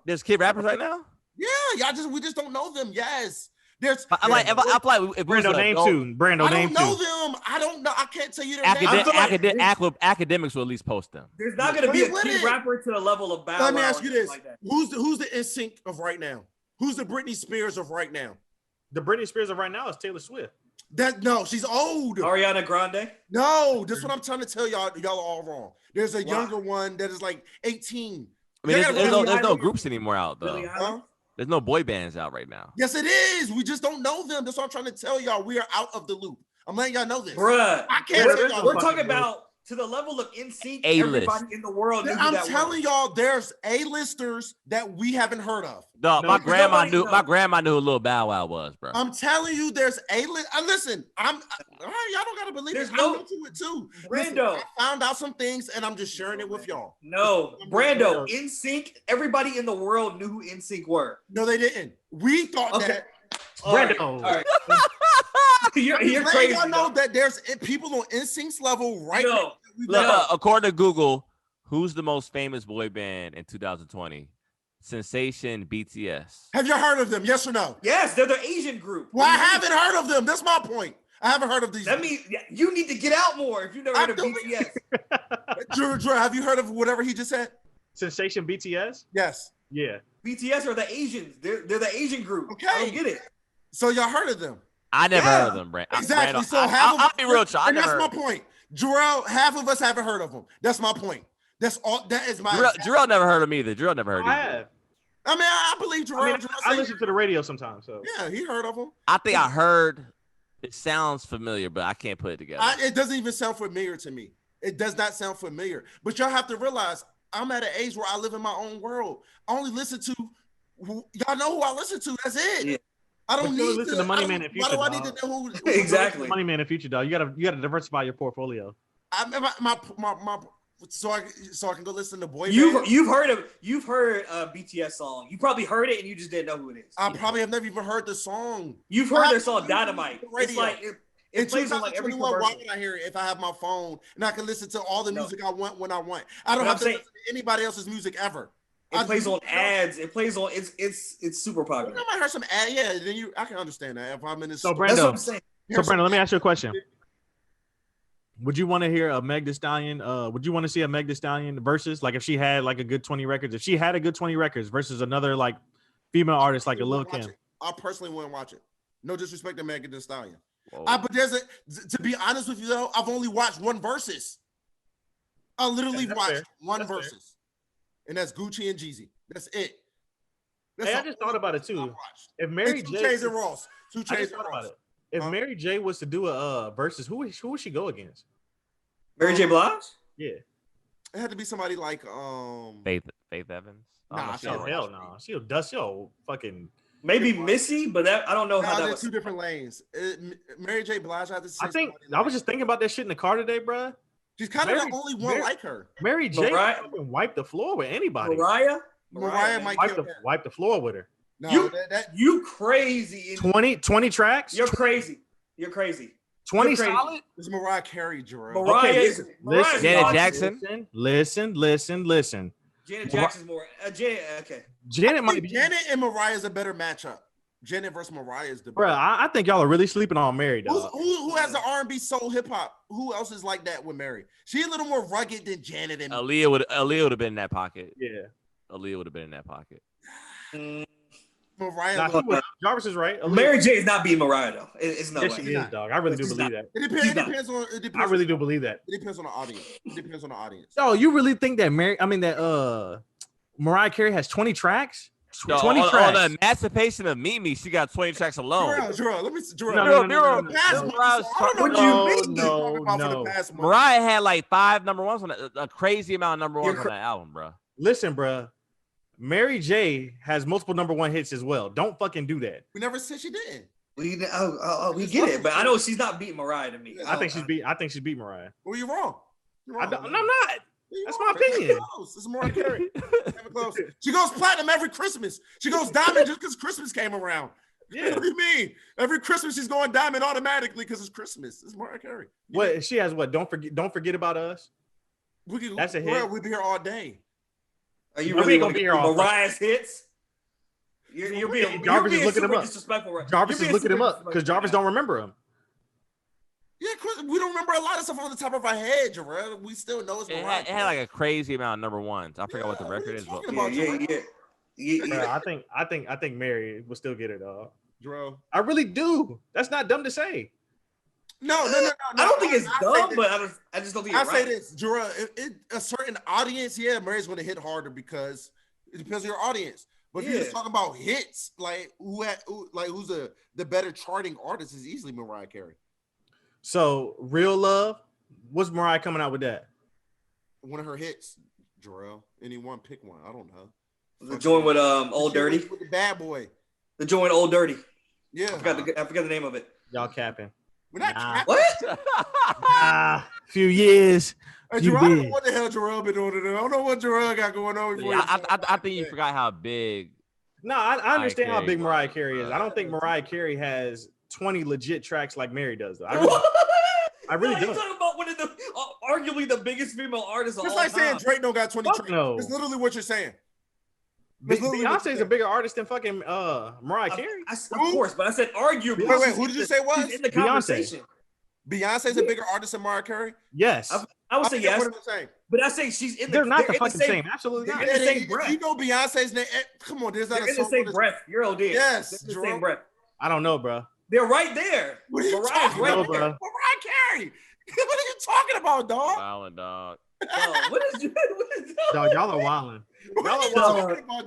There's kid rappers right now. Yeah, we just don't know them. Yes, there's. I feel like if Brando name two. Brando name two. I don't know them. I don't know. I can't tell you their names. Academics will at least post them. There's not going to be a kid rapper to the level of Bow Wow. Let me ask you this: who's the NSYNC of right now? Who's the Britney Spears of right now? The Britney Spears of right now is Taylor Swift. No, she's old. Ariana Grande? No, that's what I'm trying to tell y'all. Y'all are all wrong. There's a younger one that is like 18. I mean, there's no groups anymore out though. There's no boy bands out right now. Yes, it is. We just don't know them. That's what I'm trying to tell y'all. We are out of the loop. I'm letting y'all know this. Bruh, I can't tell y'all. we're talking about to the level of NSYNC. Everybody in the world knew who I'm that telling was. y'all, there's A-listers that we haven't heard of. No, my grandma knew. knows. My grandma knew who Lil Bow Wow was, bro. I'm telling you, there's A-list. Listen, all right, y'all don't gotta believe There's it. no- I'm into it too. Brando. Listen, I found out some things, and I'm just sharing it with y'all. No, Brando, NSYNC. Everybody in the world knew who NSYNC were. No, they didn't. We thought that. Brando. All right. You're Letting crazy. y'all know though. that there's people on NSYNC's level right No. now. that we've No. never- According to Google, who's the most famous boy band in 2020? Sensation, BTS. Have you heard of them? Yes or no? Yes, they're the Asian group. Well, I haven't heard of them. That's my point. I haven't heard of these. That means you need to get out more if you've never heard of I'm BTS. Drew, have you heard of whatever he just said? Sensation BTS? Yes. Yeah. BTS are the Asians. They're the Asian group. Okay. I don't get it. So y'all heard of them? I never Yeah. heard of them, Brand. Exactly. Brando, So half of I'll be real, I and never that's heard. my point. Jarrell, half of us haven't heard of them. That's my point. That's all. That is my. Jarrell never heard of me either. Jarrell never heard I of me. have. I mean, I believe Jarrell. I mean, Jarrell I said- listen to the radio sometimes, so. Yeah, he heard of them. I think I heard. It sounds familiar, but I can't put it together. It doesn't even sound familiar to me. It does not sound familiar. But y'all have to realize I'm at an age where I live in my own world. I only listen to y'all know who I listen to. That's it. Yeah. I don't But you need listen to to Money I don't- Man and Why do I Future, need to know who? Exactly. Money Man and Future, dog. You gotta diversify your portfolio. My so I can go listen to boy bands. You've heard a BTS song. You probably heard it and you just didn't know who it is. I probably have never even heard the song. You've heard their song Dynamite. It's Radio. like In it plays on like every 2021, why commercial. would I hear it if I have my phone and I can listen to all the No. music I want when I want? I don't But have I'm to saying- listen to anybody else's music ever. It plays on ads. It plays on. It's super I popular. might heard some ad. Yeah, then I can understand that if I'm in this. So, That's what I'm Brando, saying. so Brando, let me ask you a question. Would you want to hear a Meg Thee Stallion? Would you want to see a Meg Thee Stallion versus, like, if she had like a good 20 records, if she had a good 20 records versus another like female artist like a Lil Kim? I personally wouldn't watch it. No disrespect to Megan Thee Stallion. Whoa. But to be honest with you though, I've only watched one versus. I literally that's watched fair. one That's fair. versus, and that's Gucci and Jeezy. That's it. Hey, I all just thought about it, too. I watched. If Mary And 2 J, Chainz and Ross. 2 I Chainz just and thought about Ross. it. If Huh? Mary J was to do a versus, who would she go against? Mary J. Blige. Yeah. It had to be somebody like Faith Evans. Oh, Nah, no, she Yeah, Oh, don't hell watch no. She'll dust your fucking. Maybe Missy, but I don't know how No, that they're was. 2 different lanes. Mary J. Blige had to say I think somebody I was like- just thinking about that shit in the car today, bro. she's kind of Mary- the only one Mary- like her. Mary J Mariah- fucking wiped the floor with anybody. Mariah. Mariah might Wipe kill the, her. wipe the floor with her. No, You- that You crazy. 20 tracks? You're crazy. You're crazy. 20 you're crazy. solid? is Mariah Carey, Jarrell. Mariah Okay, is Mariah's Janet awesome. Jackson. Listen. Janet Jackson's more. Janet. Okay. Janet might be. Janet and Mariah is a better matchup. Janet versus Mariah is the Bro, better. I think y'all are really sleeping on Mary, dog. Who has the R&B soul hip hop? Who else is like that with Mary? She a little more rugged than Janet and Aaliyah would have been in that pocket. Yeah. Aaliyah would have been in that pocket. Mariah. Nah, he was- Jarvis is right. Mary J. is not beating Mariah though. It's no Yes, way. she is, dog. I really do She's believe not. that. It depends. She's It not. depends on. It depends. I really do believe that. It depends on the audience. It depends on the audience. Yo, you really think that Mariah Carey has 20 tracks? No, 20 on tracks. the Emancipation of Mimi, she got 20 tracks alone. Jarrell, let me. Jarrell, No. the past month, Mariah's I don't know what talking- you mean. No, Talking about for no. the past month. Mariah had like 5 number ones on that, a crazy amount of number ones You're on that album, bro. Listen, bro. Mary J has multiple number one hits as well. Don't fucking do that. We never said she didn't. We get it, but I know she's not beating Mariah to me. I think she's beat Mariah. Well, you're wrong. You're wrong. I'm not. You're That's wrong. my opinion. Close. It's Mariah Carey. Never close. She goes platinum every Christmas. She goes diamond just because Christmas came around. Yeah. What do you mean? Every Christmas she's going diamond automatically because it's Christmas. It's Mariah Carey. What she has? What? Don't forget about us. That's a hit. We'd be here all day. Are you No, we really ain't gonna gonna be be here all Mariah's hits? You're being Jarvis is looking super him up. disrespectful, right? Jarvis You're is being looking him super up because disrespectful Jarvis right don't remember him. Yeah, Chris, we don't remember a lot of stuff on the top of our head, Jarrell. We still know it's It Mariah. had, it had like a crazy amount of number ones. I forgot what the Yeah, what record are you is. But talking now. about? Yeah. I think Mary will still get it, dog. Jarrell. I really do. That's not dumb to say. No. I don't think it's I say dumb, this. but I just don't think I it's say right. this, Jarrell. A certain audience, yeah, Mary's going to hit harder because it depends on your audience. But if you're just talking about hits, like who's the better charting artist is easily Mariah Carey. So Real Love, what's Mariah coming out with that? One of her hits, Jorel. Anyone pick one. I don't know. The joint with Old Dirty. With the Bad Boy. The joint Old Dirty. Yeah. I forgot the name of it. Y'all capping. We're not capping. What? Few years. Hey, Jorel, I don't know what the hell Jorel been doing today. I don't know what Jorel got going on. I think you forgot how big. No, I understand how big Mariah Carey is. I don't think Mariah Carey has 20 legit tracks like Mary does, though. I really don't. You're talking about one of the arguably the biggest female artists of all time. It's like saying Drake don't got 20 tracks. No. It's literally what you're saying. Beyonce's a bigger artist than fucking Mariah Carey. Of course, but I said arguably. Wait, who did you say was? She's in the conversation. Beyonce's a bigger artist than Mariah Carey? Yes. I would say yes. But I say she's in the. They're not the fucking same. Absolutely not. They're in the same breath. You know Beyonce's name. Come on, there's not a song. In the same breath. You're OD. Yes. They're in the same breath. I don't know, bro. They're right there. What are you talking about, bro? Mariah Carey. What are you talking about, dog? Wildin', dog. What is dog? Y'all are wilding.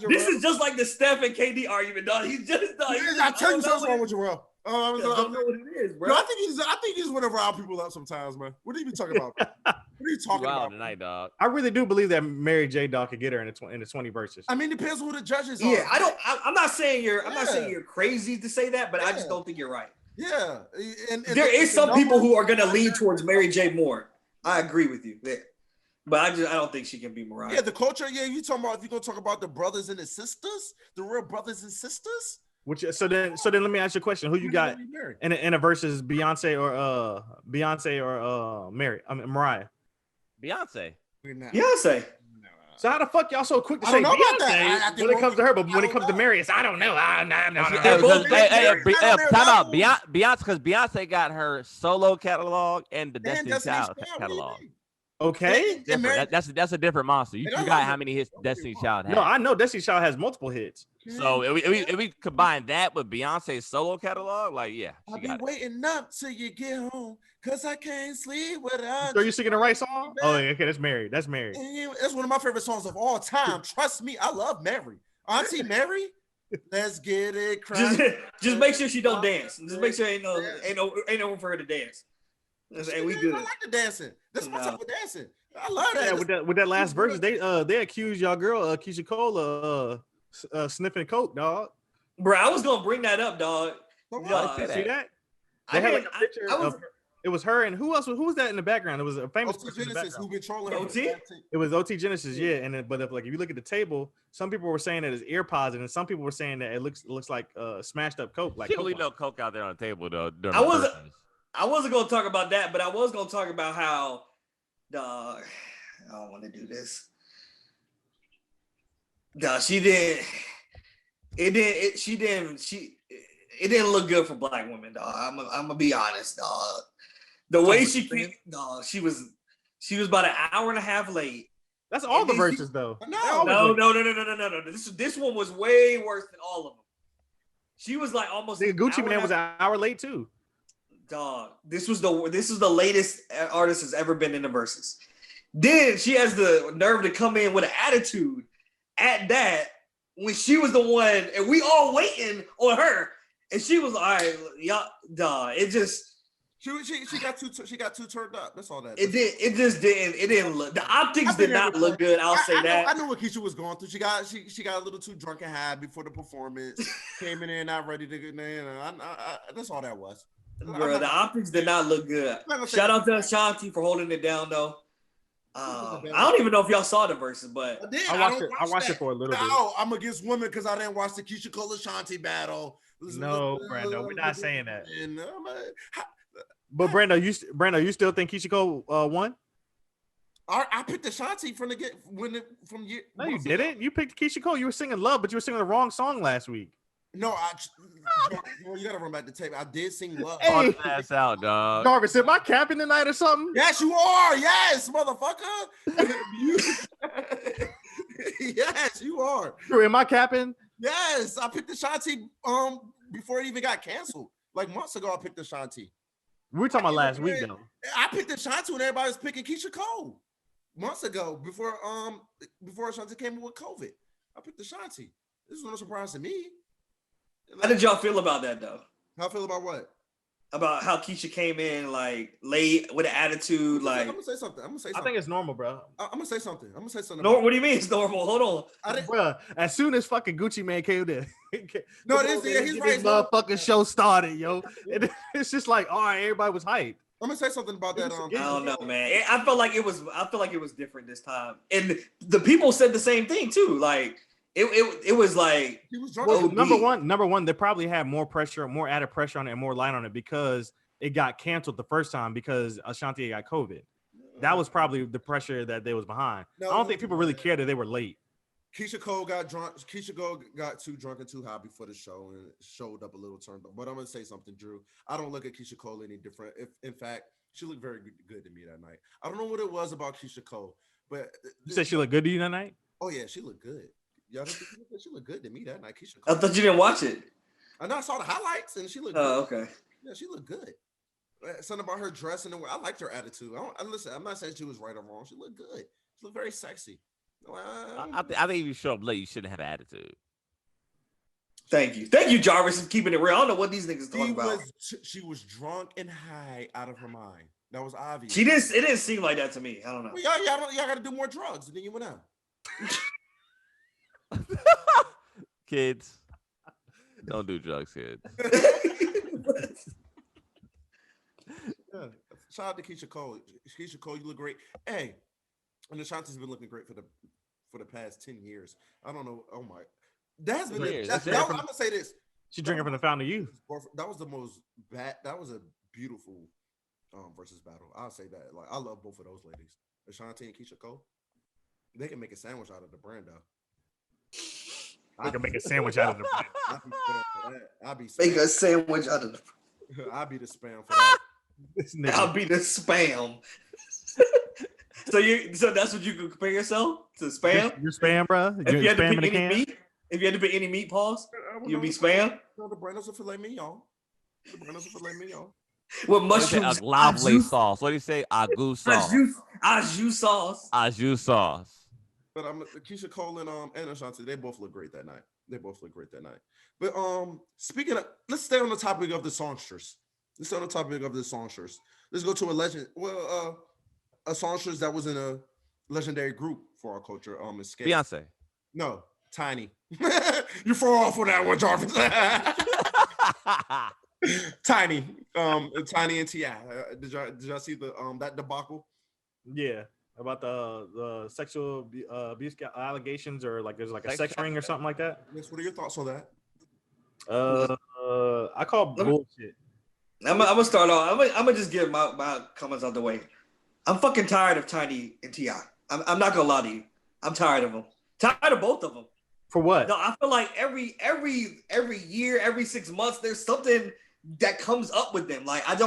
This is just like the Steph and KD argument, dog. He's just dog. I'll tell you something wrong with Jorel. I don't know what it is, bro. No, I think he's one of rile people up sometimes, man. What are you talking about? What are you talking about tonight, dog? I really do believe that Mary J. Dog could get her in the 20 verses. I mean, it depends who the judges are. Yeah, I'm not saying you're crazy to say that, but I just don't think you're right. Yeah, and there is some people who are gonna lean towards Mary J. more. I agree with you there, but I don't think she can be Mariah. Yeah, the culture. Yeah, you talking about if you're gonna talk about the brothers and the sisters, the real brothers and sisters. So then let me ask you a question: who you got in a versus Beyonce or Mary? I mean Mariah. Beyonce. Beyonce. So how the fuck y'all so quick to say Beyonce when it comes to her, but when it comes to Mary, it's I don't know. Time out. Beyonce, because Beyonce got her solo catalog and the Destiny's Child catalog. Okay, that's a different monster. You got how many hits Destiny's Child has? No, I know Destiny's Child has multiple hits. So if we combine that with Beyonce's solo catalog, like I'll be waiting up till you get home, cause I can't sleep without. So you singing the right song? Oh, yeah, okay, that's Mary. That's Mary. That's one of my favorite songs of all time. Trust me, I love Mary. Auntie Mary. Let's get it. Just make sure she don't dance. Just make sure ain't no room for her to dance. And we good. I like the dancing. That's my type of dancing. I love that. Yeah, with that last verse, they accused y'all girl Keisha Cole sniffing coke, dog. Bro, I was gonna bring that up, dog. See that? They had like a picture of her. It was her and who else? Who was that in the background? It was a famous person in the background. Who been trolling OT? It was OT Genesis, yeah. And but if you look at the table, some people were saying that it's ear positive, and some people were saying that it looks like smashed up coke. Like really no coke out there on the table though. I wasn't gonna talk about that, but I was gonna talk about how I don't want to do this. It didn't look good for black women, dog. I'm gonna be honest, dog. The way she came, dog, she was about an hour and a half late. That's all the verses, though. No. This one was way worse than all of them. She was like almost. The Gucci Man was an hour late too. Dog, this was the latest artist has ever been in the verses. Then she has the nerve to come in with an attitude at that when she was the one, and we all waiting on her, and she was like, "All right, y'all, dog." It just she got too turned up. That's all that. It didn't look. The optics did not look good. I'll say that. I know what Keisha was going through. She got a little too drunk and high before the performance. Came in there not ready to get in. That's all that was. Bro, the optics did not look good. Shout out to Ashanti for holding it down, though. I don't even know if y'all saw the verses, but I watched it for a little bit. No, I'm against women because I didn't watch the Keisha Cole Ashanti battle. No, Brando, we're not saying that. But Brando, you still think Keisha Cole won? I picked Ashanti from year. No, you didn't. You picked Keisha Cole. You were singing "Love," but you were singing the wrong song last week. No, you gotta run back the tape. I did sing "Love." Hey, ass out, dog. Jarvis, am I capping tonight or something? Yes, you are. Yes, motherfucker. Yes, you are. True, am I capping? Yes, I picked Ashanti before it even got canceled. Like months ago, I picked Ashanti. We were talking about last week though. I picked Ashanti when everybody was picking Keisha Cole months ago before Ashanti came in with COVID. I picked Ashanti. This is no surprise to me. How did y'all feel about that though? How I feel about what? About how Keisha came in like late with an attitude, I'm like. gonna say something. I think it's normal, bro. I'm gonna say something. No, what do you mean it's normal? Hold on. Bro, as soon as fucking Gucci Man came there, No, it is. Yeah, he's right. This motherfucking show started, yo. And it's just like, all right, everybody was hyped. I'm gonna say something about that. I don't know, man. I felt like it was different this time, and the people said the same thing too. Like it was like he was drunk. Well, number one, they probably had more pressure, more added pressure on it, and more light on it because it got canceled the first time because Ashanti got COVID. That was probably the pressure that they was behind. I don't think people really cared that they were late. Keisha Cole got drunk. Keisha Cole got too drunk and too high before the show and showed up a little turned up. But I'm gonna say something, Drew. I don't look at Keisha Cole any different. If in fact she looked very good to me that night. I don't know what it was about Keisha Cole, but You said she looked good to you that night? Oh yeah, she looked good. Y'all don't think she looked good to me that night. Keisha Cole. I thought you didn't watch it. I know I saw the highlights and she looked. Oh, good. okay. Yeah, she looked good. Something about her dress and I liked her attitude. Listen, I'm not saying she was right or wrong. She looked good. She looked very sexy. I think if you show up late, you shouldn't have attitude. Thank you, Jarvis, for keeping it real. I don't know what these niggas talking about. She was drunk and high out of her mind. That was obvious. It didn't seem like that to me. I don't know. Well, y'all got to do more drugs, and then you went out. Kids, don't do drugs, kids. Yeah. Shout out to Keisha Cole. Keisha Cole, you look great. Hey, and Ashanti's been looking great for the past 10 years. I don't know. Oh my, that's been. I'm gonna say this. She's drinking from the fountain of youth. That was the most bad. That was a beautiful versus battle. I'll say that. Like I love both of those ladies, Ashanti and Keisha Cole. They can make a sandwich out of the Brando. They can make a sandwich out of the Brando. I'll be make a sandwich out of the. I'll be the spam for that. I'll be the spam. So that's what you could compare yourself to spam? You're spam, bro. If you had to pick any meat, you'd be spam. No, the Brandos are filet mignon. The Brandos are filet mignon. With mushrooms, a lovely sauce. What do you say? Agu sauce. Au sauce. Au sauce. But Keisha Cole and Ashanti, they both look great that night. But speaking of, let's stay on the topic of the songstress. Let's go to a legend. Well, a songstress that was in a legendary group for our culture. Escape. Beyonce. No, Tiny. You fall off on that one, Jarvis. Tiny. Tiny and T.I. Did y'all see the that debacle? Yeah, about the sexual abuse allegations, or like there's like a sex ring or something like that. Yes. What are your thoughts on that? I call bullshit. I'm gonna start off. I'm gonna just give my comments out the way. I'm fucking tired of Tiny and T.I. I'm not gonna lie to you. I'm tired of them. Tired of both of them. For what? No, I feel like every year, every 6 months, there's something that comes up with them. Like at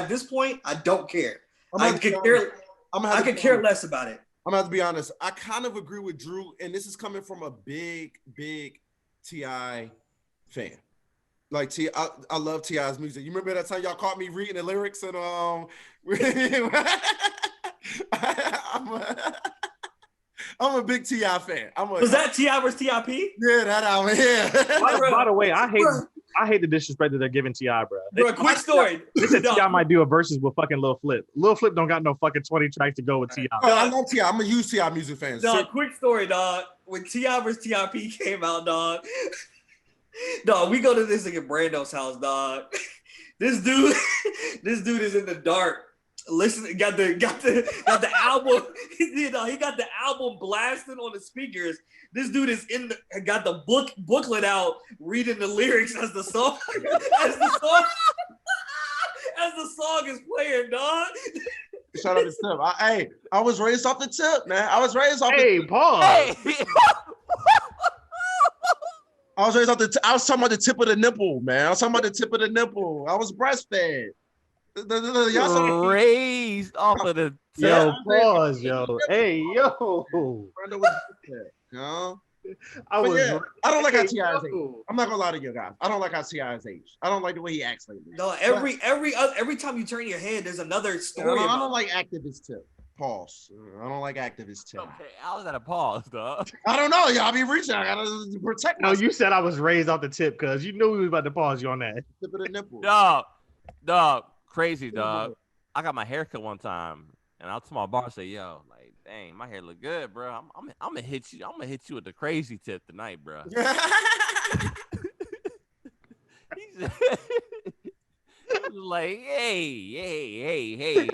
this point, I don't care. I could care less about it. I'm gonna have to be honest. I kind of agree with Drew, and this is coming from a big T.I. fan. Like I love T.I.'s music. You remember that time y'all caught me reading the lyrics and I'm a big T.I. fan. Was that T.I. versus T.I.P.? Yeah, that album. Yeah. By the way, I hate the disrespect that they're giving T.I., bro. Bro, quick story. They said T.I. might do a versus with fucking Lil Flip. Lil Flip don't got no fucking 20 tracks to go with T.I. I love T.I. I'm a huge T.I. music fan. Dog, quick story, dog. When T.I. versus T.I.P. came out, dog. Dog, we go to this nigga Brando's house, dog. This dude is in the dark. Listen, got the album. You know, he got the album blasting on the speakers. This dude is got the booklet out, reading the lyrics as the song is playing, dog. Shout out to Tip. I was raised off the tip, man. I was raised off. Hey, pause. I was raised off I was talking about the tip of the nipple, man. I was talking about the tip of the nipple. I was breastfed. Y'all raised off of the tip. Yo, pause, yo. Hey, yo. Brando was you know? I don't like how T.I. is aged. I'm not gonna lie to you guys. I don't like how T.I. is aged. I don't like the way he acts lately. No, every time you turn your head, there's another story. I don't like activist Tip. Pause. I don't like activist Tim. Okay, I was at a pause, dog. I don't know. Y'all be reaching. I gotta protect No, myself. you said I was raised off the tip because you knew we was about to pause you on that. Tip of the nipple. Dog, crazy, dog. I got my hair cut one time, and I told my bar, say, "Yo, like, dang, my hair look good, bro. I'm gonna hit you. I'm gonna hit you with the crazy tip tonight, bro." He said, he was like, hey.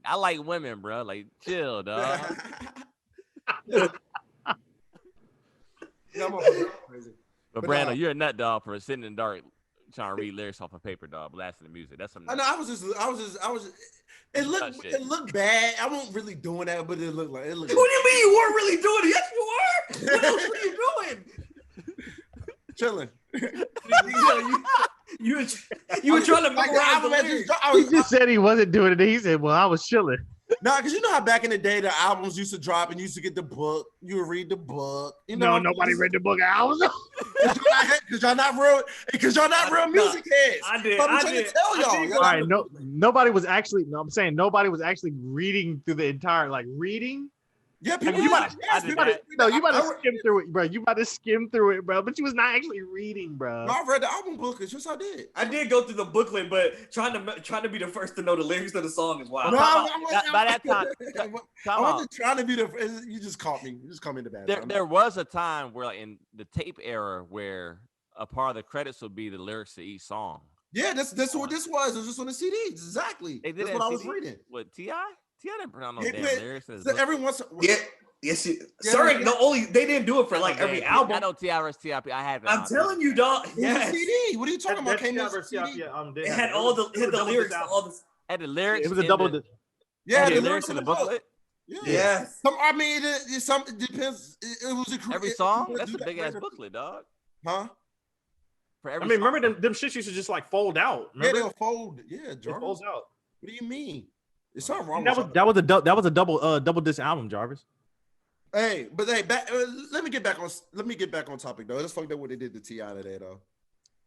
I like women, bro. Like, chill, dog. But Brando, you're a nut dog for sitting in the dark trying to read lyrics off of paper, dog, blasting the music. That's some. I know. I was just. It looked bad. I wasn't really doing that, but it looked like it looked. What do you mean you weren't really doing it? Yes, you were. What else were you doing? Chilling. You were trying to memorize the lyrics. He just said he wasn't doing it. He said, "Well, I was chilling." No, because you know how back in the day the albums used to drop and you used to get the book. You would read the book. You know, No, nobody read the book hours ago. Because y'all not real music heads. I did. I'm trying to tell y'all. All right, nobody was actually. No, I'm saying nobody was actually reading through the entire reading. Yeah, people. You might have I skimmed through it, bro. You might have skimmed through it, bro. But you was not actually reading, bro. I read the album book. It's just I did. I did go through the booklet, but trying to be the first to know the lyrics of the song is wild. No, By that time, I wasn't trying to be the. You just caught me. You just caught me in the bad. There was a time where, like, in the tape era, where a part of the credits would be the lyrics to each song. Yeah, that's what this was. It was just on the CD. Exactly. That's what I was reading. What, T.I.? T.I. didn't put out no damn lyrics. Every once. Yes, sorry. They didn't do it for like every album. I know T.I. versus T.I.P. I had. I'm telling you, dog. Yes. CD. What are you talking about? It had all the lyrics. Had the lyrics. It was a double. Yeah, the lyrics in the booklet. Yeah. I mean, it depends. It was every song. That's a big ass booklet, dog. Huh? For every. I mean, remember them shits used to just like fold out. Remember? Yeah, they'll fold. Yeah, It folds out. What do you mean? There's something wrong. That was a double disc album, Jarvis. Hey, let me get back on topic though. Let's fuck that what they did to T.I. today though.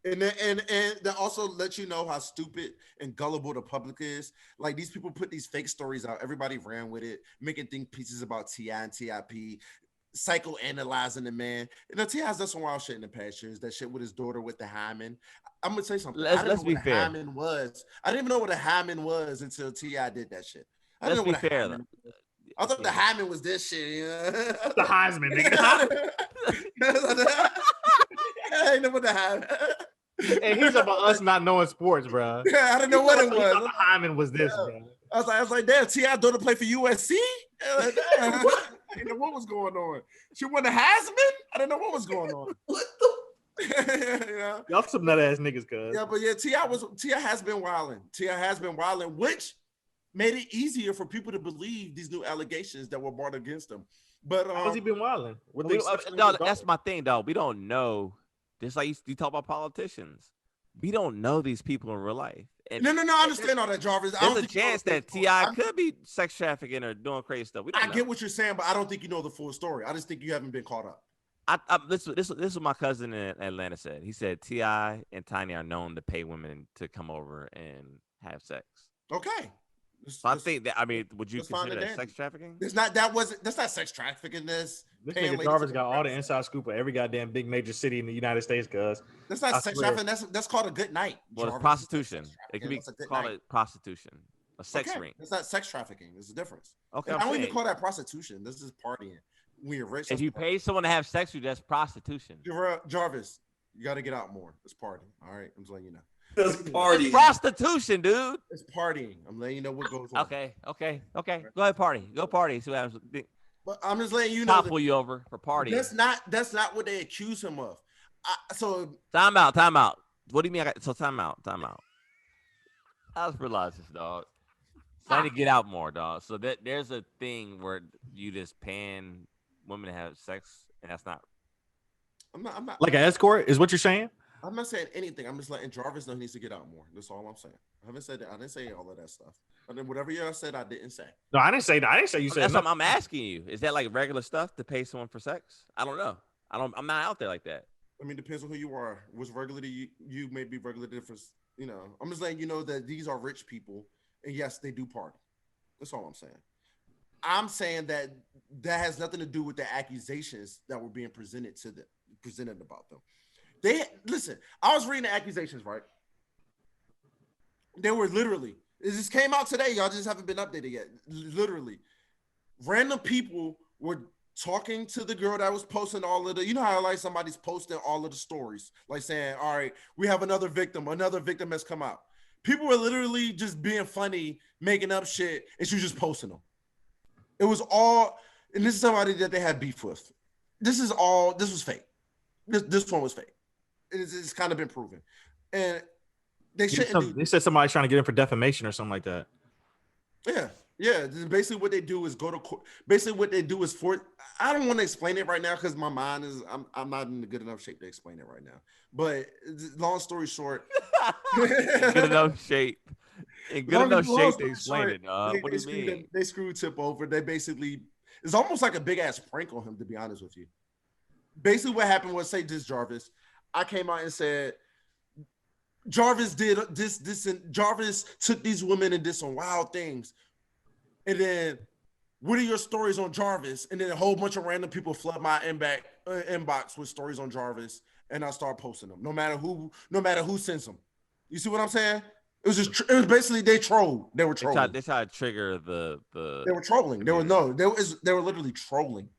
And then also let you know how stupid and gullible the public is. Like, these people put these fake stories out. Everybody ran with it, making think pieces about T.I. and T.I.P., psychoanalyzing the man. And T.I.'s done some wild shit in the past years. That shit with his daughter with the hymen. I'm gonna say something. Let's be fair. Hymen was. I didn't even know what a hymen was until T.I. did that shit. Let's be fair though. I thought the hymen was this shit. You know? The Heisman, nigga. I ain't know what the hymen. And he's about us not knowing sports, bro. Yeah, I didn't know what it was. The Hyman was this, bro. I was like, damn, T.I. daughter play for USC? Like, damn, I didn't know what was going on. She won the Heisman? I didn't know what was going on. What the? Yeah. Y'all some nut ass niggas, cuz. Yeah, but yeah, T.I. has been wilding, which made it easier for people to believe these new allegations that were brought against him. But how's he been wilding? No, that's my thing, though. We don't know. Just like you talk about politicians, we don't know these people in real life. And no, I understand all that, Jarvis. There's a chance that T.I. could be sex trafficking or doing crazy stuff. I get what you're saying, but I don't think you know the full story. I just think you haven't been caught up. This is what my cousin in Atlanta said. He said T.I. and Tiny are known to pay women to come over and have sex. Okay. So I think that, I mean, would you consider that sex trafficking? That's not sex trafficking. This nigga Jarvis got all the inside scoop of every goddamn big major city in the United States, cuz. That's not sex trafficking. That's called a good night. Well, it's prostitution. It can be called prostitution. A sex ring. It's not sex trafficking. There's a difference. Okay. I don't even call that prostitution. This is partying. When you're rich. If you pay someone to have sex with you, that's prostitution. Jarvis, you got to get out more. It's partying. All right. I'm just letting you know. It's partying. It's prostitution, dude. It's partying. I'm letting you know what goes on. Okay. Go ahead, party. Go party. See what happens. But I'm just letting you know. Topple you over for partying. That's not what they accuse him of. Time out. What do you mean? Time out. I just realized this, dog. Trying to get out more, dog. So there's a thing where you just paying women to have sex, and that's not. I'm not like an escort is what you're saying. I'm not saying anything. I'm just letting Jarvis know he needs to get out more. That's all I'm saying. I haven't said that. I didn't say all of that stuff. And then whatever you said, I didn't say. No, I didn't say that. I didn't say you said. That's what I'm asking you. Is that like regular stuff to pay someone for sex? I don't know. I'm not out there like that. I mean, depends on who you are. What's regular to you may be regular different. You know, I'm just letting you know that these are rich people, and yes, they do party. That's all I'm saying. I'm saying that has nothing to do with the accusations that were being presented about them. They listen. I was reading the accusations, right? They were literally. It just came out today. Y'all just haven't been updated yet. Literally, random people were talking to the girl that was posting all of the. You know how like somebody's posting all of the stories, like saying, "All right, we have another victim. Another victim has come out." People were literally just being funny, making up shit, and she was just posting them. It was all, and this is somebody that they had beef with. This was fake. This one was fake. It's kind of been proven. And they shouldn't do. They said somebody's trying to get in for defamation or something like that. Yeah. Basically, what they do is go to court. Basically, what they do is I don't want to explain it right now because my mind is. I'm not in a good enough shape to explain it right now. But long story short, good enough shape. In good enough shape to explain it. What do you mean? They screwed Tip over. They basically, it's almost like a big ass prank on him, to be honest with you. Basically, what happened was, say this Jarvis. I came out and said, Jarvis did this, and Jarvis took these women and did some wild things. And then, what are your stories on Jarvis? And then a whole bunch of random people flood my inbox with stories on Jarvis, and I start posting them. No matter who sends them. You see what I'm saying? It was basically they trolled. They were trolling. They tried to trigger the. They were trolling. They were literally trolling.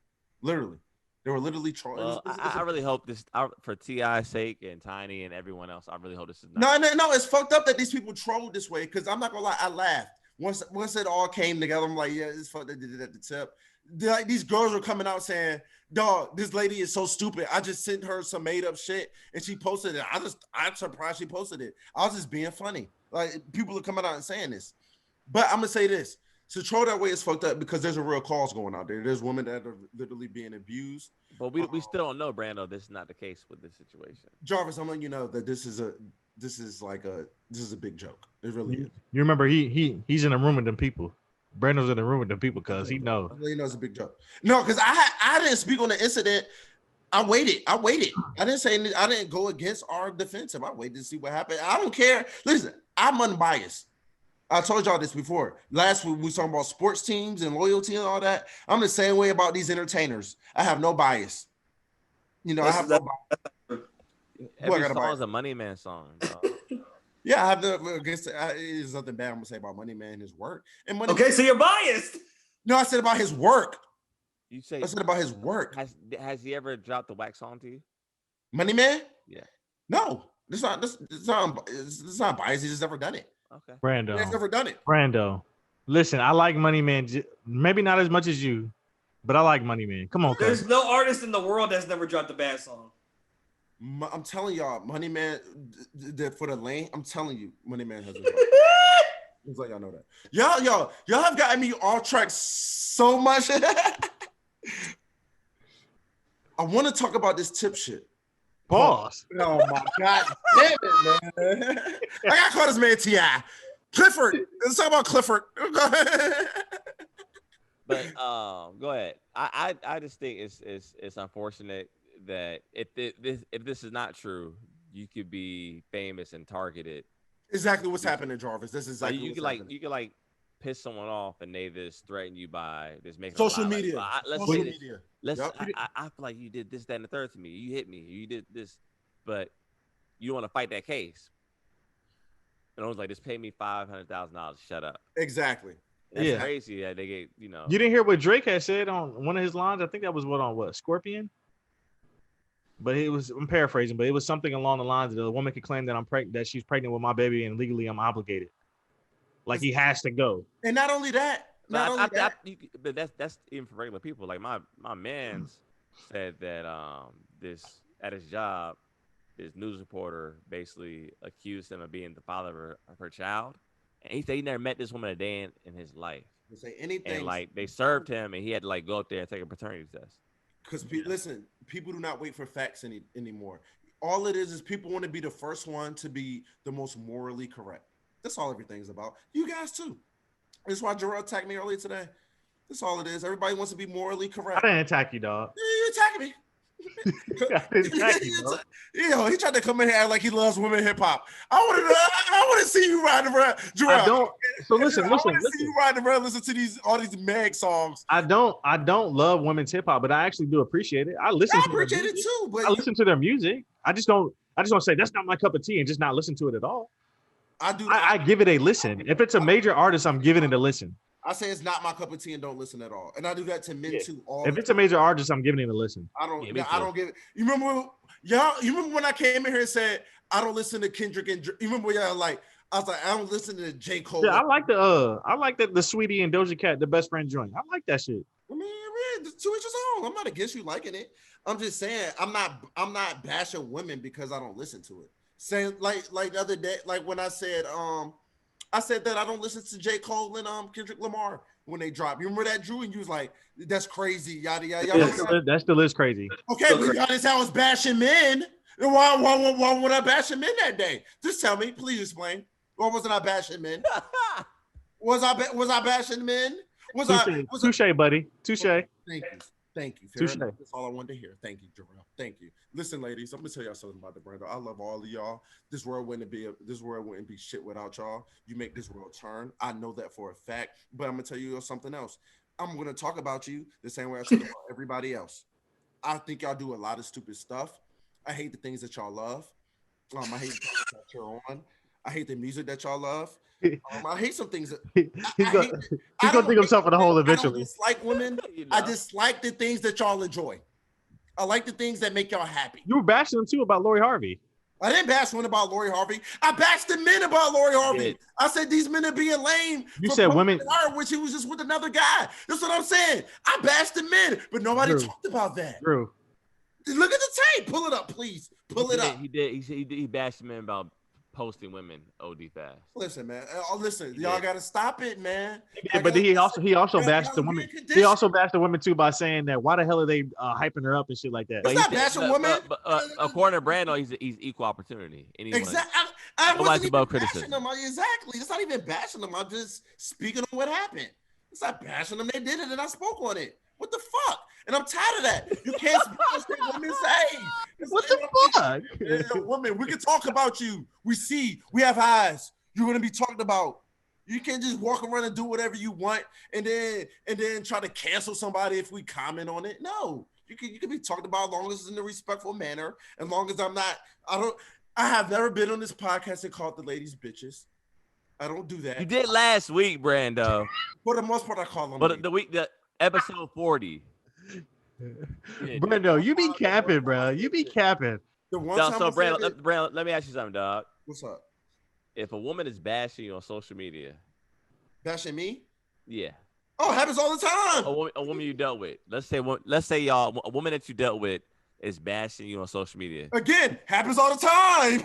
Literally. They were literally trolling. Well, I really hope this, for T.I.'s sake and Tiny and everyone else, I really hope this is not. No. It's fucked up that these people trolled this way, because I'm not gonna lie, I laughed. Once it all came together, I'm like, yeah, it's fucked. They did it at the tip. Like, these girls were coming out saying, dog, this lady is so stupid. I just sent her some made up shit and she posted it. I'm surprised she posted it. I was just being funny. Like, people are coming out and saying this. But I'm gonna say this. To troll that way is fucked up because there's a real cause going out there. There's women that are literally being abused. But we still don't know, Brando. This is not the case with this situation. Jarvis, I'm letting you know that this is a big joke. It really is. You remember he's in a room with them people. Brando's in the room with them people because he knows. He knows it's a big joke. No, because I didn't speak on the incident. I waited. I didn't say anything. I didn't go against our defensive. I waited to see what happened. I don't care. Listen, I'm unbiased. I told y'all this before. Last week we were talking about sports teams and loyalty and all that. I'm the same way about these entertainers. I have no bias. You know, I have no bias. Every song is a Money Man song. Yeah, I have no. There's nothing bad I'm gonna say about Money Man and his work. And okay, so you're biased. No, I said about his work. You say I said about his work. Has he ever dropped the wax song to you? Money Man? Yeah. No, it's not biased. He's just never done it. Okay. Brando. He's never done it. Brando. Listen, I like Money Man. Maybe not as much as you, but I like Money Man. Come on, there's no artist in the world that's never dropped a bad song. I'm telling y'all, Money Man, for the lane, I'm telling you, Money Man has a It's like y'all know that. Y'all have gotten me off track so much. I want to talk about this Tip shit. Pause. Oh my god, damn it, man! I gotta call this man T.I. Clifford. Let's talk about Clifford. But go ahead. I just think it's unfortunate that if this is not true, you could be famous and targeted. Exactly what's happening, Jarvis. This is exactly you could like piss someone off and they just threaten you by just making social media. I feel like you did this, that, and the third to me. You hit me. You did this, but you don't want to fight that case. And I was like, just pay me $500,000. Shut up. Exactly. That's crazy that they get, You didn't hear what Drake had said on one of his lines. I think that was Scorpion. But I'm paraphrasing, but it was something along the lines of the woman could claim that she's pregnant with my baby and legally I'm obligated. Like he has to go. And not only that, but that's even for regular people. Like my man's said that this at his job, this news reporter basically accused him of being the father of her child. And he said he never met this woman a day in his life. Say anything. And like they served him and he had to like go up there and take a paternity test. Because listen, people do not wait for facts anymore. All it is people want to be the first one to be the most morally correct. That's all everything's about. You guys too. That's why Jorel attacked me earlier today. That's all it is. Everybody wants to be morally correct. I didn't attack you, dog. You attacking me. Exactly, bro. He tried to come in here and act like he loves women hip hop. I want to see you riding around, Jorel. I don't. So listen. I want to see you riding around, listen to all these Meg songs. I don't love women's hip hop, but I actually do appreciate it. I appreciate it too, but I listen to their music. I just don't say that's not my cup of tea and just not listen to it at all. I give it a listen. If it's a major artist, I'm giving it a listen. I say it's not my cup of tea and don't listen at all. And I do that to men too. If it's a major artist, I'm giving it a listen. I don't give it. You remember when I came in here and said I don't listen to Kendrick and you remember y'all like I was like I don't listen to J. Cole. Yeah, I like the Sweetie and Doja Cat, the best friend joint. I like that shit. I mean, to each his own. I'm not against you liking it. I'm just saying I'm not bashing women because I don't listen to it. Saying like the other day, like when I said that I don't listen to J. Cole and Kendrick Lamar when they drop. You remember that, Drew? And you was like, that's crazy, yada yada yada. That still is crazy. Okay, but y'all just I was bashing men. Why would I bashing men that day? Just tell me, please explain. Why wasn't I bashing men? Was I bashing men? Touche, buddy. Touche. Thank you. That's all I wanted to hear. Thank you, Jorel. Thank you. Listen, ladies, I'm gonna tell y'all something about the Brando. I love all of y'all. This world wouldn't be shit without y'all. You make this world turn. I know that for a fact. But I'm gonna tell you something else. I'm gonna talk about you the same way I talk about everybody else. I think y'all do a lot of stupid stuff. I hate the things that y'all love. I hate the things that you're on. I hate the music that y'all love. I hate some things. He's gonna think himself in a hole eventually. I don't dislike women. I dislike the things that y'all enjoy. I like the things that make y'all happy. You were bashing him too about Lori Harvey. I didn't bash one about Lori Harvey. I bashed the men about Lori Harvey. I said these men are being lame. You said women, which he was just with another guy. That's what I'm saying. I bashed the men, but nobody talked about that. True. Look at the tape. Pull it up, please. Pull it up. He did. He bashed the men about posting women OD fast. Listen, man. Y'all gotta stop it, man. But he also bashed the women. He also bashed the women too by saying that why the hell are they hyping her up and shit like that? It's not bashing women. But according to Brando, he's equal opportunity. Exactly. I wasn't even criticism. bashing them. Exactly. It's not even bashing them. I'm just speaking on what happened. It's not bashing them. They did it, and I spoke on it. What the fuck? And I'm tired of that. You can't speak on what women say. What the fuck? Yeah, women, we can talk about you. We see. We have eyes. You're gonna be talked about. You can't just walk around and do whatever you want, and then try to cancel somebody if we comment on it. No, you can be talked about as long as it's in a respectful manner. As long as I have never been on this podcast and called the ladies bitches. I don't do that. You did last week, Brando. For the most part, I call them. But the episode 40. Brando, you be capping, bro. You be capping. Brando, let me ask you something, dog. What's up? If a woman is bashing you on social media, bashing me? Yeah. Oh, it happens all the time. A woman you dealt with. Let's say y'all, a woman that you dealt with is bashing you on social media. Again, happens all the time.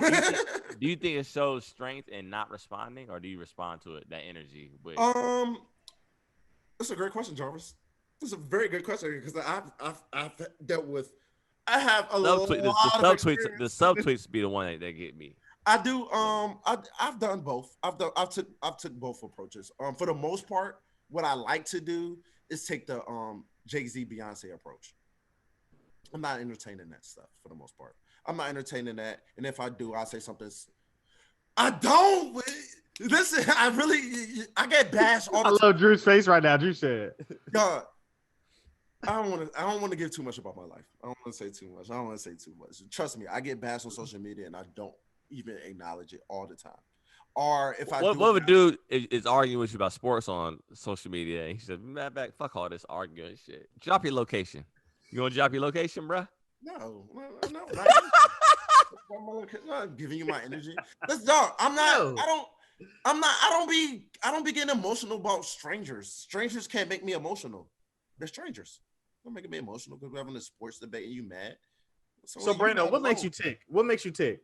Do you think it shows strength in not responding, or do you respond to it, that energy? That's a great question, Jarvis. That's a very good question because I've dealt with. I have a lot of experience. The subtweets be the one that get me. I do. I've done both. I've took both approaches. For the most part, what I like to do is take the Jay-Z Beyonce approach. I'm not entertaining that stuff for the most part. I'm not entertaining that, and if I do, I say something. I don't. Listen, I get bashed all the time. I love Drew's face right now. Drew said, God, I don't want to give too much about my life. I don't want to say too much. Trust me, I get bashed on social media and I don't even acknowledge it all the time. Or if I what if a dude is arguing with you about sports on social media and he said, "Man, back, fuck all this arguing shit. Drop your location. You want to drop your location, bruh?" No. I'm not giving you my energy. Let's dog. I don't be getting emotional about strangers. Strangers can't make me emotional. They're strangers. Don't make me emotional because we're having a sports debate and you mad. So Brando, what makes you tick? What makes you tick?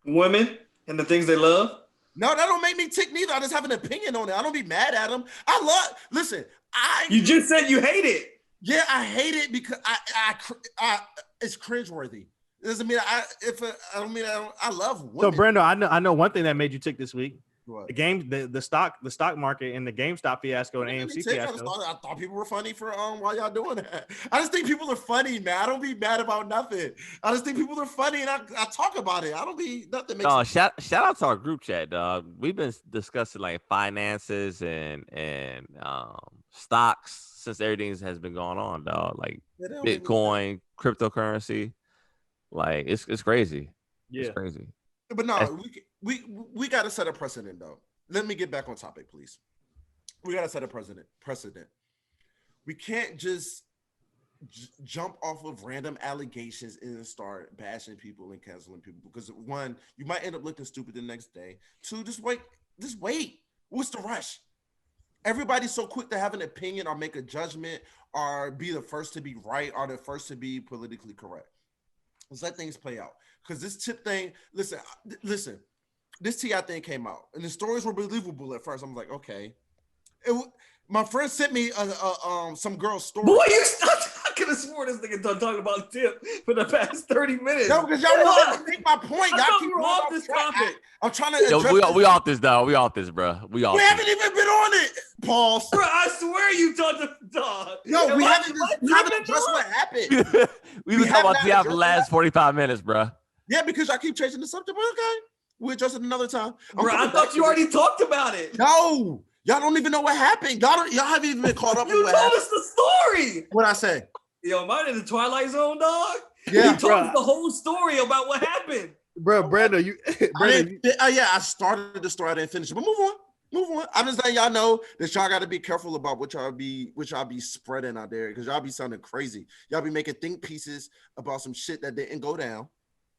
Women and the things they love. No, that don't make me tick neither. I just have an opinion on it. I don't be mad at them. You just said you hate it. Yeah, I hate it because it's cringeworthy. It doesn't mean I love women. So Brando, I know one thing that made you tick this week. What? the stock market and the GameStop fiasco and AMC fiasco. I thought people were funny for why y'all doing that. I just think people are funny, man. I don't be mad about nothing. I just think people are funny, and I talk about it. I don't be nothing. No, shout out to our group chat, dog. We've been discussing like finances and stocks since everything has been going on, dog. Like Bitcoin, cryptocurrency, like it's crazy. Yeah, it's crazy. But no, we got to set a precedent, though. Let me get back on topic, please. We got to set a precedent. We can't just jump off of random allegations and start bashing people and canceling people, because one, you might end up looking stupid the next day. Two, just wait. What's the rush? Everybody's so quick to have an opinion or make a judgment or be the first to be right or the first to be politically correct. Let's let things play out. Because this tip thing, listen, this T.I. thing came out and the stories were believable at first. I'm like, okay. My friend sent me some girl's story. Boy, I could have sworn this nigga done talking about Tip for the past 30 minutes. No, because y'all want to make my point. Y'all keep off this topic. I'm trying to address we off this, dog. We off this, bro. We haven't even been on it. Pause. Bro, I swear you talked to dog. No, we haven't addressed what happened. We've been talking about T.I. for the last 45 minutes, bro. Yeah, because y'all keep changing the subject. But okay, we'll address it another time. Bro, I thought you already talked about it. No, y'all don't even know what happened. Y'all haven't even been caught up. You told us the story. What I say? Yo, am I in the Twilight Zone, dog? Yeah, you told us the whole story about what happened. Bro, Brando, I started the story. I didn't finish it, but move on. I'm just letting y'all know that y'all got to be careful about what y'all be spreading out there, because y'all be sounding crazy. Y'all be making think pieces about some shit that didn't go down,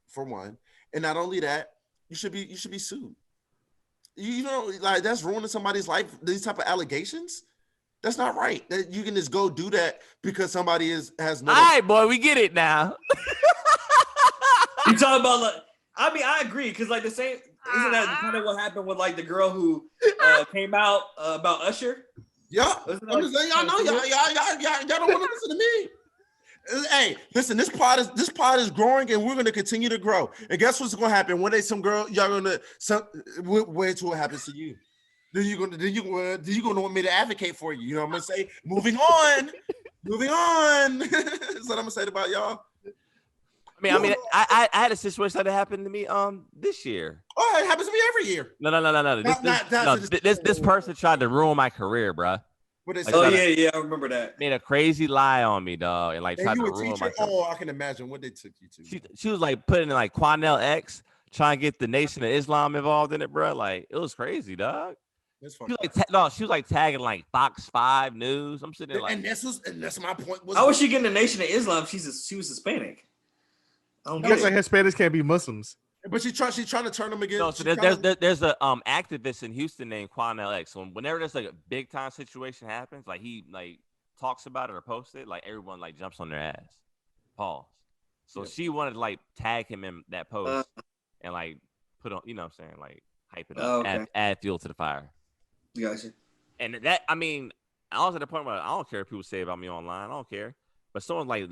for one. And not only that, you should be sued. You know, like, that's ruining somebody's life. These type of allegations, that's not right. That you can just go do that because somebody has no. All right, boy, we get it now. You talking about, like, I mean, I agree, because like the same, isn't that kind of what happened with like the girl who came out about Usher? Yeah, I'm just letting y'all know, y'all don't want to listen to me. Hey, listen, this pod is growing, and we're gonna continue to grow. And guess what's gonna happen? One day, some girl, y'all gonna wait till it happens to you. Then you gonna want me to advocate for you. You know what I'm gonna say? Moving on. That's what I'm gonna say about y'all. I mean, I had a situation that happened to me this year. Oh, it happens to me every year. No. This person tried to ruin my career, bro. Yeah, I remember that. Made a crazy lie on me, dog, and like tried to ruin my career. Oh, I can imagine what they took you to. She was like putting in like Quanell X, trying to get the Nation of Islam involved in it, bro. Like, it was crazy, dog. She was like tagging like Fox 5 News. I'm sitting there like, and that's my point. How was she getting the Nation of Islam? She was Hispanic. Looks like Hispanics can't be Muslims. But she's trying to turn them against. No, so there's a activist in Houston named Quanell X. So whenever there's like a big time situation happens, like he like talks about it or posts it, like everyone like jumps on their ass. Pause. So she wanted to like tag him in that post and like put on, you know what I'm saying, like hype it up, add fuel to the fire. Gotcha. And that, I mean, I was at the point where I don't care what people say about me online. I don't care. But someone like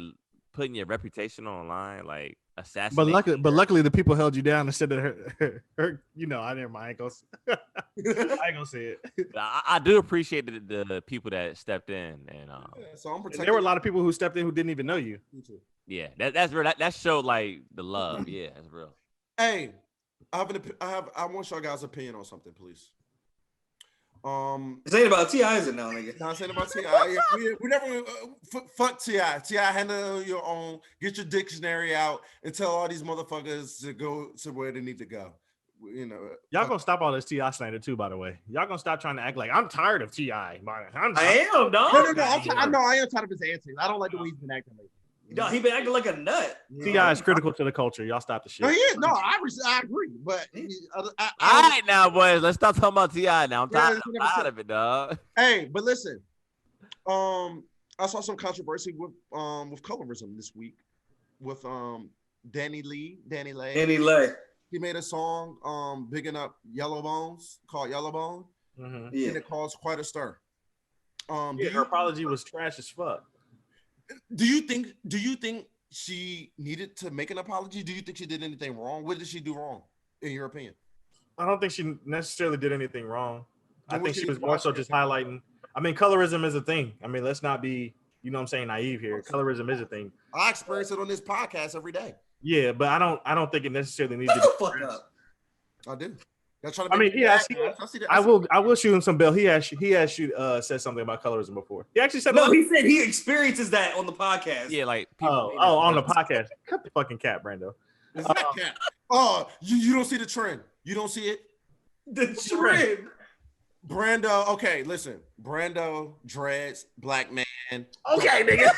putting your reputation online, like assassinate. But luckily the people held you down and said that her you know, I never mind. I ain't gonna say it. I do appreciate the people that stepped in, and so I'm protecting. There were a lot of people who stepped in who didn't even know you. Yeah, that's real. That showed like the love. Yeah, that's real. Hey, I want y'all guys' opinion on something, please. It's ain't about T.I., is it now, nigga? No, it's ain't about T.I. We never fuck T.I. T.I. handle your own. Get your dictionary out and tell all these motherfuckers to go to where they need to go. You know, y'all gonna stop all this T.I. slander too. By the way, y'all gonna stop trying to act like I'm tired of T.I. I am, dog. No, I am tired of his answers. I don't like the way he's been acting lately. No, he been acting like a nut. T.I. is critical to the culture. Y'all stop the shit. No, he is. No, I agree. But all right, now, boys, let's stop talking about T.I. now. I'm tired of it, dog. Hey, but listen, I saw some controversy with colorism this week with Danny Lay. He made a song bigging up Yellow Bones called Yellow Bone, and it caused quite a stir. Her apology was trash as fuck. Do you think she needed to make an apology? Do you think she did anything wrong? What did she do wrong, in your opinion? I don't think she necessarily did anything wrong. I Then what think she she need was to more watch so it? just highlighting. I mean, colorism is a thing. I mean, let's not be, you know what I'm saying, naive here. Colorism is a thing. I experience it on this podcast every day. Yeah, but I don't think it necessarily needs Shut to the be. fuck up. I do. Y'all trying to I make mean, me mad, he guys. I see that. I will shoot him some bill. He has said something about colorism before. He actually said No, he said he experiences that on the podcast. Yeah, like people. on the podcast. Cut the fucking cap, Brando. It's not cat. Oh, you don't see the trend. You don't see it? The trend. Brando, okay, listen. Brando, dreads, black man. Okay, nigga.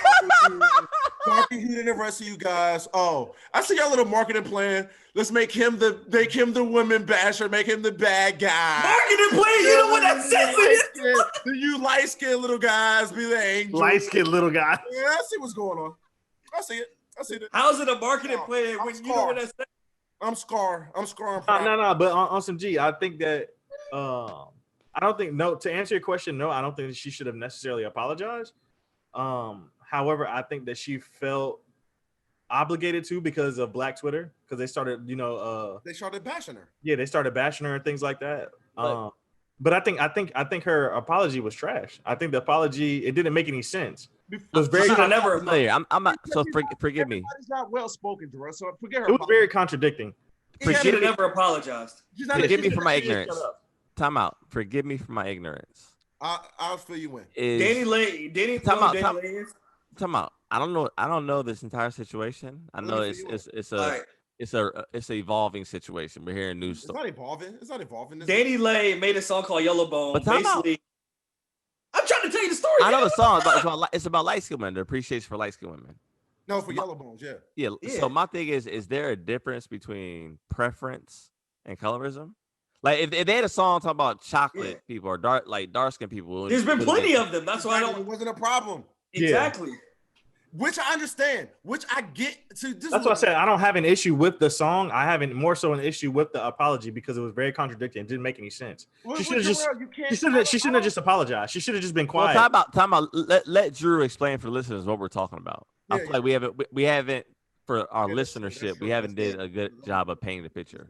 Darker hue than the rest of you guys. Oh, I see y'all little marketing plan. Let's make him the women basher, make him the bad guy. Marketing plan, you know what that says it is? You light-skinned little guys be the angel. Light-skinned little guy. Yeah, I see what's going on. I see it. How's it a marketing plan when you know what that says? I'm Scar. I'm No. But on some G, I think that I don't think to answer your question, no, I don't think that she should have necessarily apologized. However, I think that she felt obligated to because of Black Twitter, because they started, they started bashing her. Yeah, they started bashing her and things like that. But I think her apology was trash. I think the apology, it didn't make any sense. It was very. I'm not. So forgive me. Everybody's not well spoken to her, so forget her. It was very contradicting. She should have never apologized. Forgive me for my ignorance. Time out. Forgive me for my ignorance. I'll fill you in. Danny Lane. Time out. I don't know this entire situation. I know it's an evolving situation. We're hearing news. It's not evolving. Danny Lane made a song called Yellowbone. But basically, I'm trying to tell you the story. I know the song. It's about light skinned women. The appreciation for light skinned women. No, for Yellowbones, yeah. So my thing is there a difference between preference and colorism? Like if they had a song talking about chocolate people or dark skinned people, there's been plenty of them. That's why it wasn't a problem. Exactly. Which I understand. Which I get. That's what I said. I don't have an issue with the song. I have more so an issue with the apology because it was very contradicting. It didn't make any sense. She shouldn't have just apologized. She should have just been quiet. Well, time out. Let Drew explain for listeners what we're talking about. I feel like we haven't for our listenership. We haven't did a good job of painting the picture.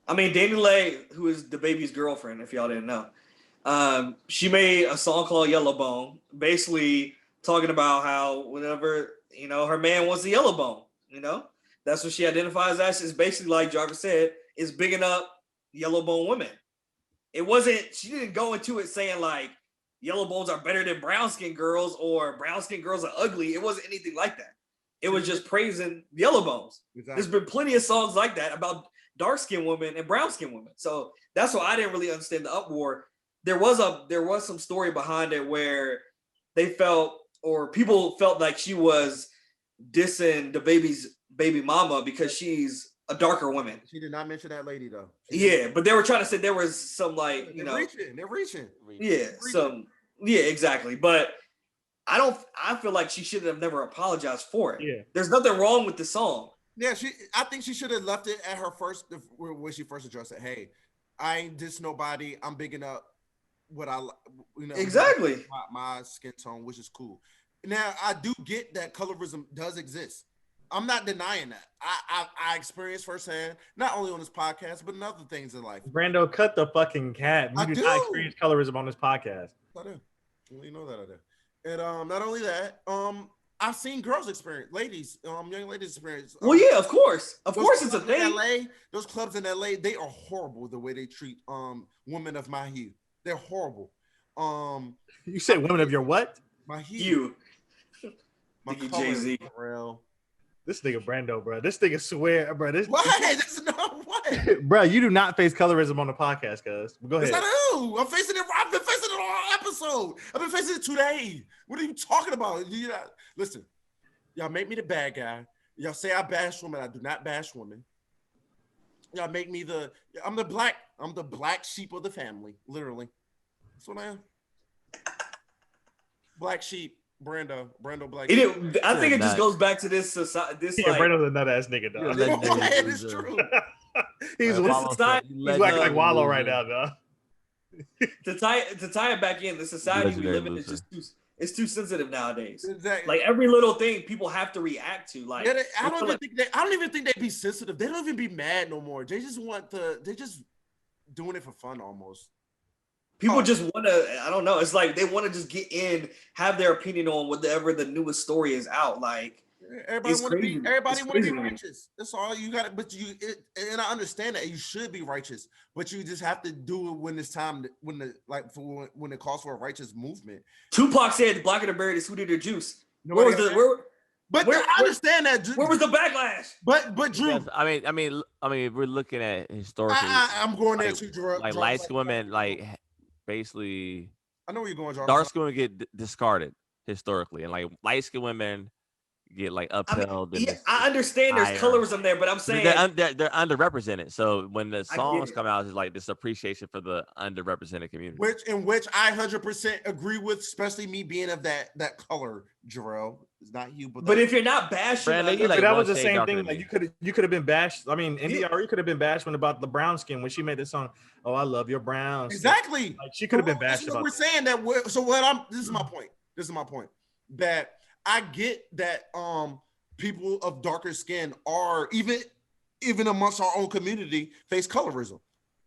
I mean, Danny Lay, who is the baby's girlfriend, if y'all didn't know, she made a song called Yellowbone, basically talking about how whenever, her man wants the yellowbone, that's what she identifies as. It's basically like Jarvis said, it's bigging up yellowbone women. She didn't go into it saying like yellowbones are better than brown-skinned girls or brown-skinned girls are ugly. It wasn't anything like that. It was just praising yellowbones. Exactly. There's been plenty of songs like that about dark-skinned women and brown-skinned women. So that's why I didn't really understand the uproar. There was some story behind it where people felt like she was dissing the baby mama because she's a darker woman. She did not mention that lady though. But they were trying to say there was some like, they're reaching. Yeah, exactly. But I feel like she should have never apologized for it. Yeah. There's nothing wrong with the song. Yeah, I think she should have left it at her first when she first addressed it. Hey, I ain't diss nobody. I'm bigging up what exactly my skin tone, which is cool. Now I do get that colorism does exist. I'm not denying that. I experienced firsthand, not only on this podcast, but in other things in life. Brando, cut the fucking cap. You do not experience colorism on this podcast. I do. Well, you know that I do. And not only that, I've seen girls experience, young ladies experience. Well, yeah, of course. Of course it's a thing. Those clubs in LA, they are horrible the way they treat women of my hue. They're horrible. You said women of your what? My hue. My Jay-Z. This nigga Brando, bro. This nigga swear, bro. What? That's not what? Bro, you do not face colorism on the podcast, cuz. Go ahead. Yes, I do. I'm facing it. I've been facing it all episode. I've been facing it today. What are you talking about? Listen, y'all make me the bad guy. Y'all say I bash women. I do not bash women. Y'all make me I'm the black sheep of the family, literally. That's what I am. Black sheep, Brando black sheep. I think it just goes back to this society. Brando's a nut ass nigga, dog. It is true. He's like Wallow right now, dog. To tie it back in, the society we live in is just it's too sensitive nowadays. Exactly. Like every little thing people have to react to. Like Yeah, I don't even think they be sensitive. They don't even be mad no more. They just they just doing it for fun almost. people just want to. I don't know. It's like they want to just get in, have their opinion on whatever the newest story is out. Like Everybody want to be. Everybody want to be to me. righteous. That's all you got. But and I understand that you should be righteous, but you just have to do it when it's time. When it calls for a righteous movement. Tupac said, "Black of the berry, the sweeter the juice." Nobody Where was got the But where- I understand that. where was the backlash? But Drew, Yes, I mean, if we're looking at historically, I'm going there like, too, Drew. like light skinned women, like basically I know where you're going, Jarvis. dark skinned women get discarded historically, and like light skinned women get like upheld. I understand there's colorism there, but I'm saying they're underrepresented. So when the songs it. come out, it's like this appreciation for the underrepresented community. Which I 100% agree with, especially me being of that color, Jorel. It's not you, but if you're not bashing, Brandon, you like that one was the shade same darker thing. than Like me. you could have been bashed. I mean, NDRE could have been bashed about the brown skin when she made the song. Oh, I love your brown skin. exactly. Like she could have been bashed This is what about we're that. saying that. This is my point. That I get that people of darker skin are even amongst our own community face colorism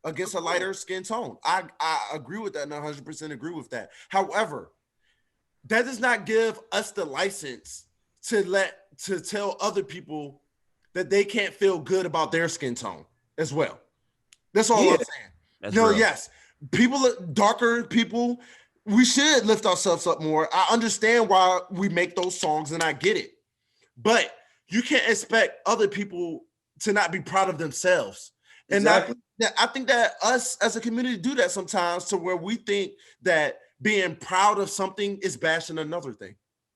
against a lighter skin tone. I agree with that and 100% agree with that. However, that does not give us the license to tell other people that they can't feel good about their skin tone as well. That's all I'm saying. That's real. Yes, darker people, we should lift ourselves up more. I understand why we make those songs and I get it, but you can't expect other people to not be proud of themselves. Exactly. And I think that us as a community do that sometimes, to where we think that being proud of something is bashing another thing.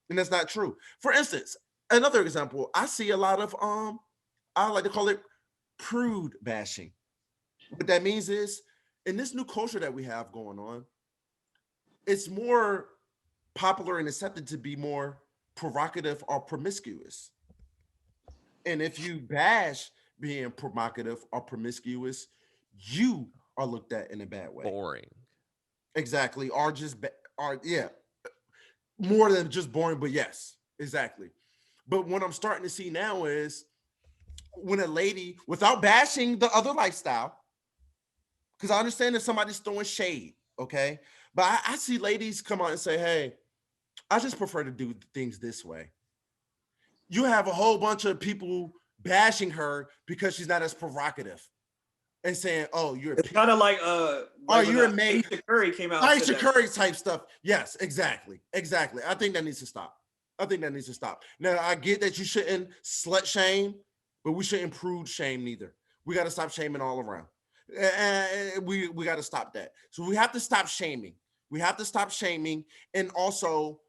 And that's not true. For instance, another example, I see a lot of I like to call it prude bashing. What that means is, in this new culture that we have going on, it's more popular and accepted to be more provocative or promiscuous. And if you bash being provocative or promiscuous, you are looked at in a bad way. Boring. Exactly. Or more than just boring, but yes, exactly. But what I'm starting to see now is when a lady, without bashing the other lifestyle, because I understand that somebody's throwing shade, okay? But I see ladies come out and say, hey, I just prefer to do things this way. You have a whole bunch of people bashing her because she's not as provocative and saying, oh, you're it's kind of like you're a maid. Aisha Curry came out. Aisha Curry type stuff. Yes, exactly. I think that needs to stop. Now, I get that you shouldn't slut shame, but we shouldn't prude shame neither. We got to stop shaming all around. And we got to stop that. So we have to stop shaming. And also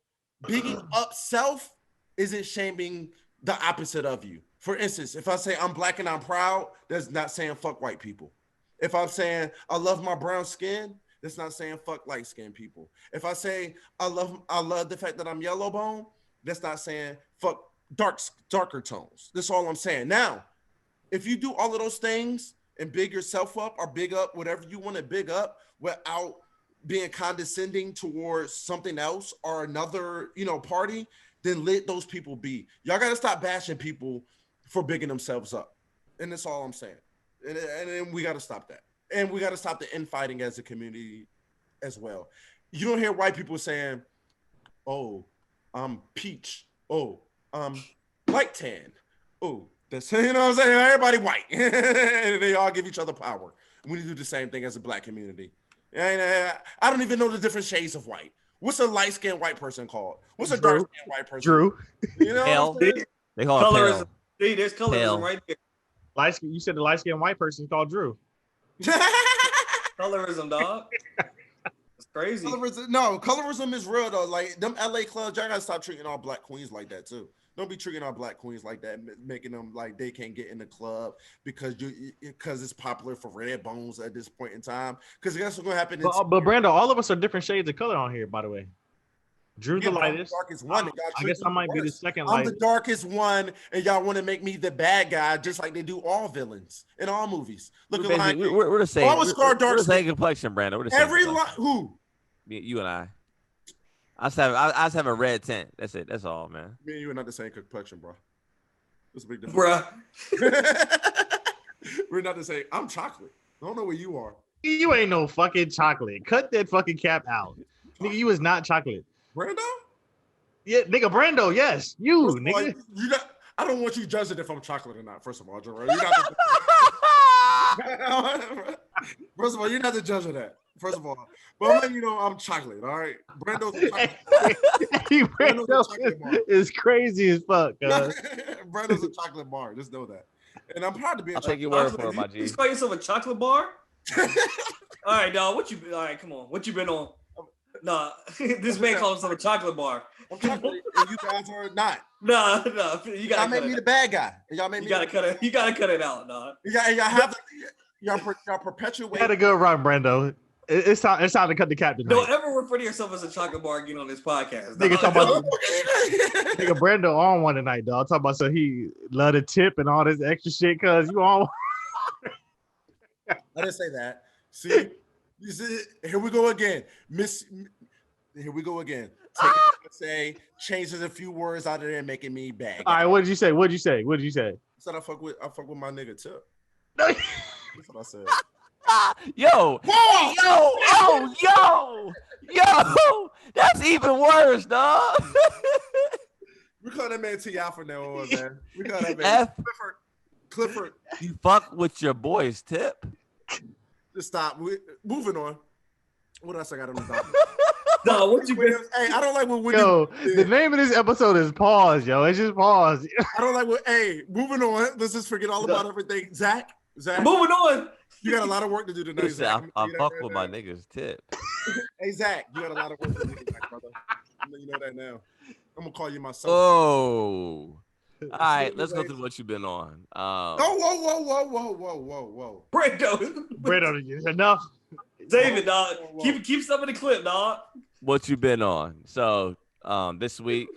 bigging up self isn't shaming the opposite of you. For instance, if I say I'm black and I'm proud, that's not saying fuck white people. If I'm saying I love my brown skin, that's not saying fuck light skinned people. If I say I love the fact that I'm yellow bone, that's not saying fuck darker tones. That's all I'm saying. Now, if you do all of those things and big yourself up or big up whatever you want to big up without being condescending towards something else or another, party, then let those people be. Y'all got to stop bashing people for bigging themselves up. And that's all I'm saying. And we got to stop that. And we got to stop the infighting as a community as well. You don't hear white people saying, oh, I'm peach. Oh, I'm light tan. Oh, that's, what I'm saying? Everybody white. And they all give each other power. We need to do the same thing as a black community. And I don't even know the different shades of white. What's a light-skinned white person called? What's a dark-skinned white person? Drew. Pale. They call it Colorism. pale. See, there's colorism Pale. right there. Light skin. You said the light skinned white person called Drew. Colorism, dog. It's crazy. Colorism is real though. Like them LA clubs, y'all gotta stop treating all black queens like that too. Don't be treating our black queens like that, making them like they can't get in the club because it's popular for red bones at this point in time. Because guess what's gonna happen? But Brando, all of us are different shades of color on here, by the way. Drew's the lightest. Darkest one. I guess I might be the second I'm lightest. the darkest one, and y'all want to make me the bad guy, just like they do all villains in all movies. Look at Lion King. We're the same. I was scarred dark We're the same skin. complexion, Brando. We're the same. Every complexion. who? You and I. I just have a red tint. That's it. That's all, man. Me and you are not the same complexion, bro. There's a big difference. Bruh. We're not the same. I'm chocolate. I don't know where you are. You ain't no fucking chocolate. Cut that fucking cap out. Nigga, you is not chocolate. Brando? Yeah, nigga, Brando, yes. You, First of all, nigga. you not, I don't want you judging if I'm chocolate or not, first of all, Jorel. You're not first of all, you're not the judge of that. First of all. But I'm letting you know I'm chocolate, all right? Brando's a chocolate. Hey, Brando's a chocolate bar. is crazy as fuck. Brando's a chocolate bar. Just know that. And I'm proud to be a I'll chocolate take your word for it, my You G. just call yourself a chocolate bar? All right, dog. All right, come on. What you been on? Nah, this man calls himself a chocolate bar. I'm chocolate, and you guys are not. Nah. You Y'all gotta made me the bad guy. And y'all made me. You gotta cut it. You gotta cut it out, dog. Y'all have to. Y'all perpetuate. You had a good run, Brando. It's time to cut the cap tonight. Don't ever refer to yourself as a chocolate bar again on this podcast. Nigga dog. talking about nigga Brando on one tonight, dog. Talking about so he love the tip and all this extra shit, cause you on. I didn't say that. See, you see, here we go again. Here we go again. Say changes a few words out of there, making me bad. All right, what did you say? What did you say? What did you say? I said I fuck with my nigga Tip. No. That's what I said. Yo, hey, yo, that's even worse, dog. We call that man T.I. from now on, man. We call that man Clifford. You fuck with your boy's Tip. Just stop. Moving on. What else I got on the document? No, what you been? Hey, I don't like what Yo, the name of this episode is Pause, yo. It's just pause. I don't like what. Hey, moving on. Let's just forget all about everything. Zach, Moving on. you got a lot of work to do tonight. Zach. I fuck with my nigga's Tip. Hey, Zach, you got a lot of work to do tonight, brother. I'm letting you know that now. I'm gonna call you my son. Oh. All right, let's go through what you've been on. Whoa. Brando, Enough. David, dog. Keep some of the clip, dog. What you been on? So this week,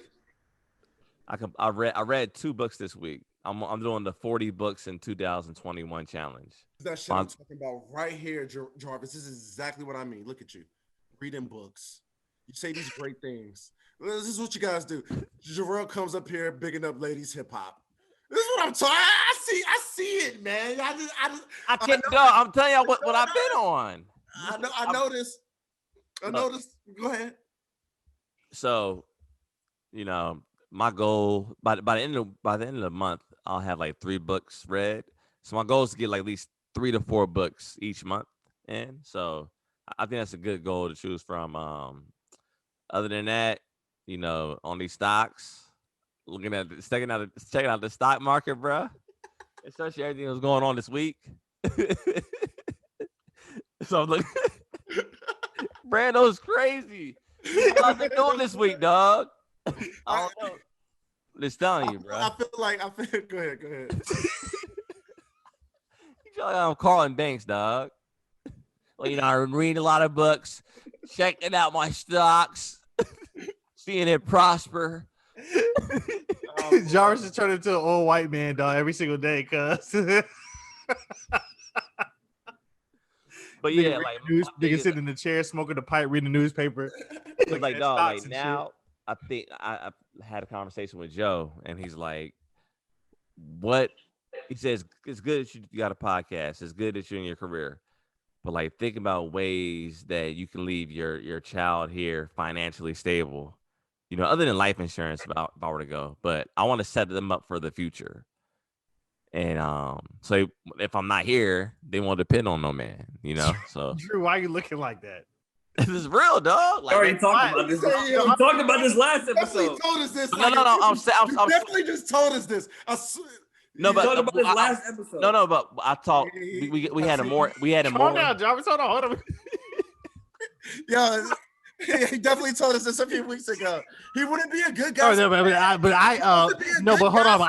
I read 2 books this week. I'm doing the 40 books in 2021 challenge. That shit I'm talking about right here, Jarvis. This is exactly what I mean. Look at you, reading books. You say these great things. This is what you guys do. Jorel comes up here bigging up ladies hip hop. This is what I'm talking. I see it, man. I can't. I'm telling you what I've been on. I noticed. I noticed. Go ahead. So, my goal by the end of the month, I'll have like 3 books read. So my goal is to get like at least 3 to 4 books each month in. So I think that's a good goal to choose from. Other than that, on these stocks, checking out the stock market, bro. Especially everything that's going on this week. So I'm looking. Brando's crazy. What I've been doing this week, dog. I don't know. Just telling you, bro. I feel. Go ahead. You feel like I'm Carlin Banks, dog. Well, I'm reading a lot of books, checking out my stocks, seeing it prosper. Jarvis is turning into an old white man, dog, every single day, cuz. But yeah, like nigga sitting in the chair, smoking a pipe, reading the newspaper. Like dog, like now, I think I had a conversation with Joe, and he's like, "What?" He says, "It's good that you got a podcast. It's good that you're in your career, but like, think about ways that you can leave your child here financially stable. Other than life insurance, if I were to go, but I want to set them up for the future." And so if I'm not here, they won't depend on no man, So Drew, why are you looking like that? This is real, dog. Like, already talked about this. We talked about this last episode. Told us this. No. I'm definitely just told us this. No, but talked about this last episode. No, but I thought we had a more. Calm down, Jarvis. Hold on. Yeah. He definitely told us this a few weeks ago. He wouldn't be a good guy. But hold on.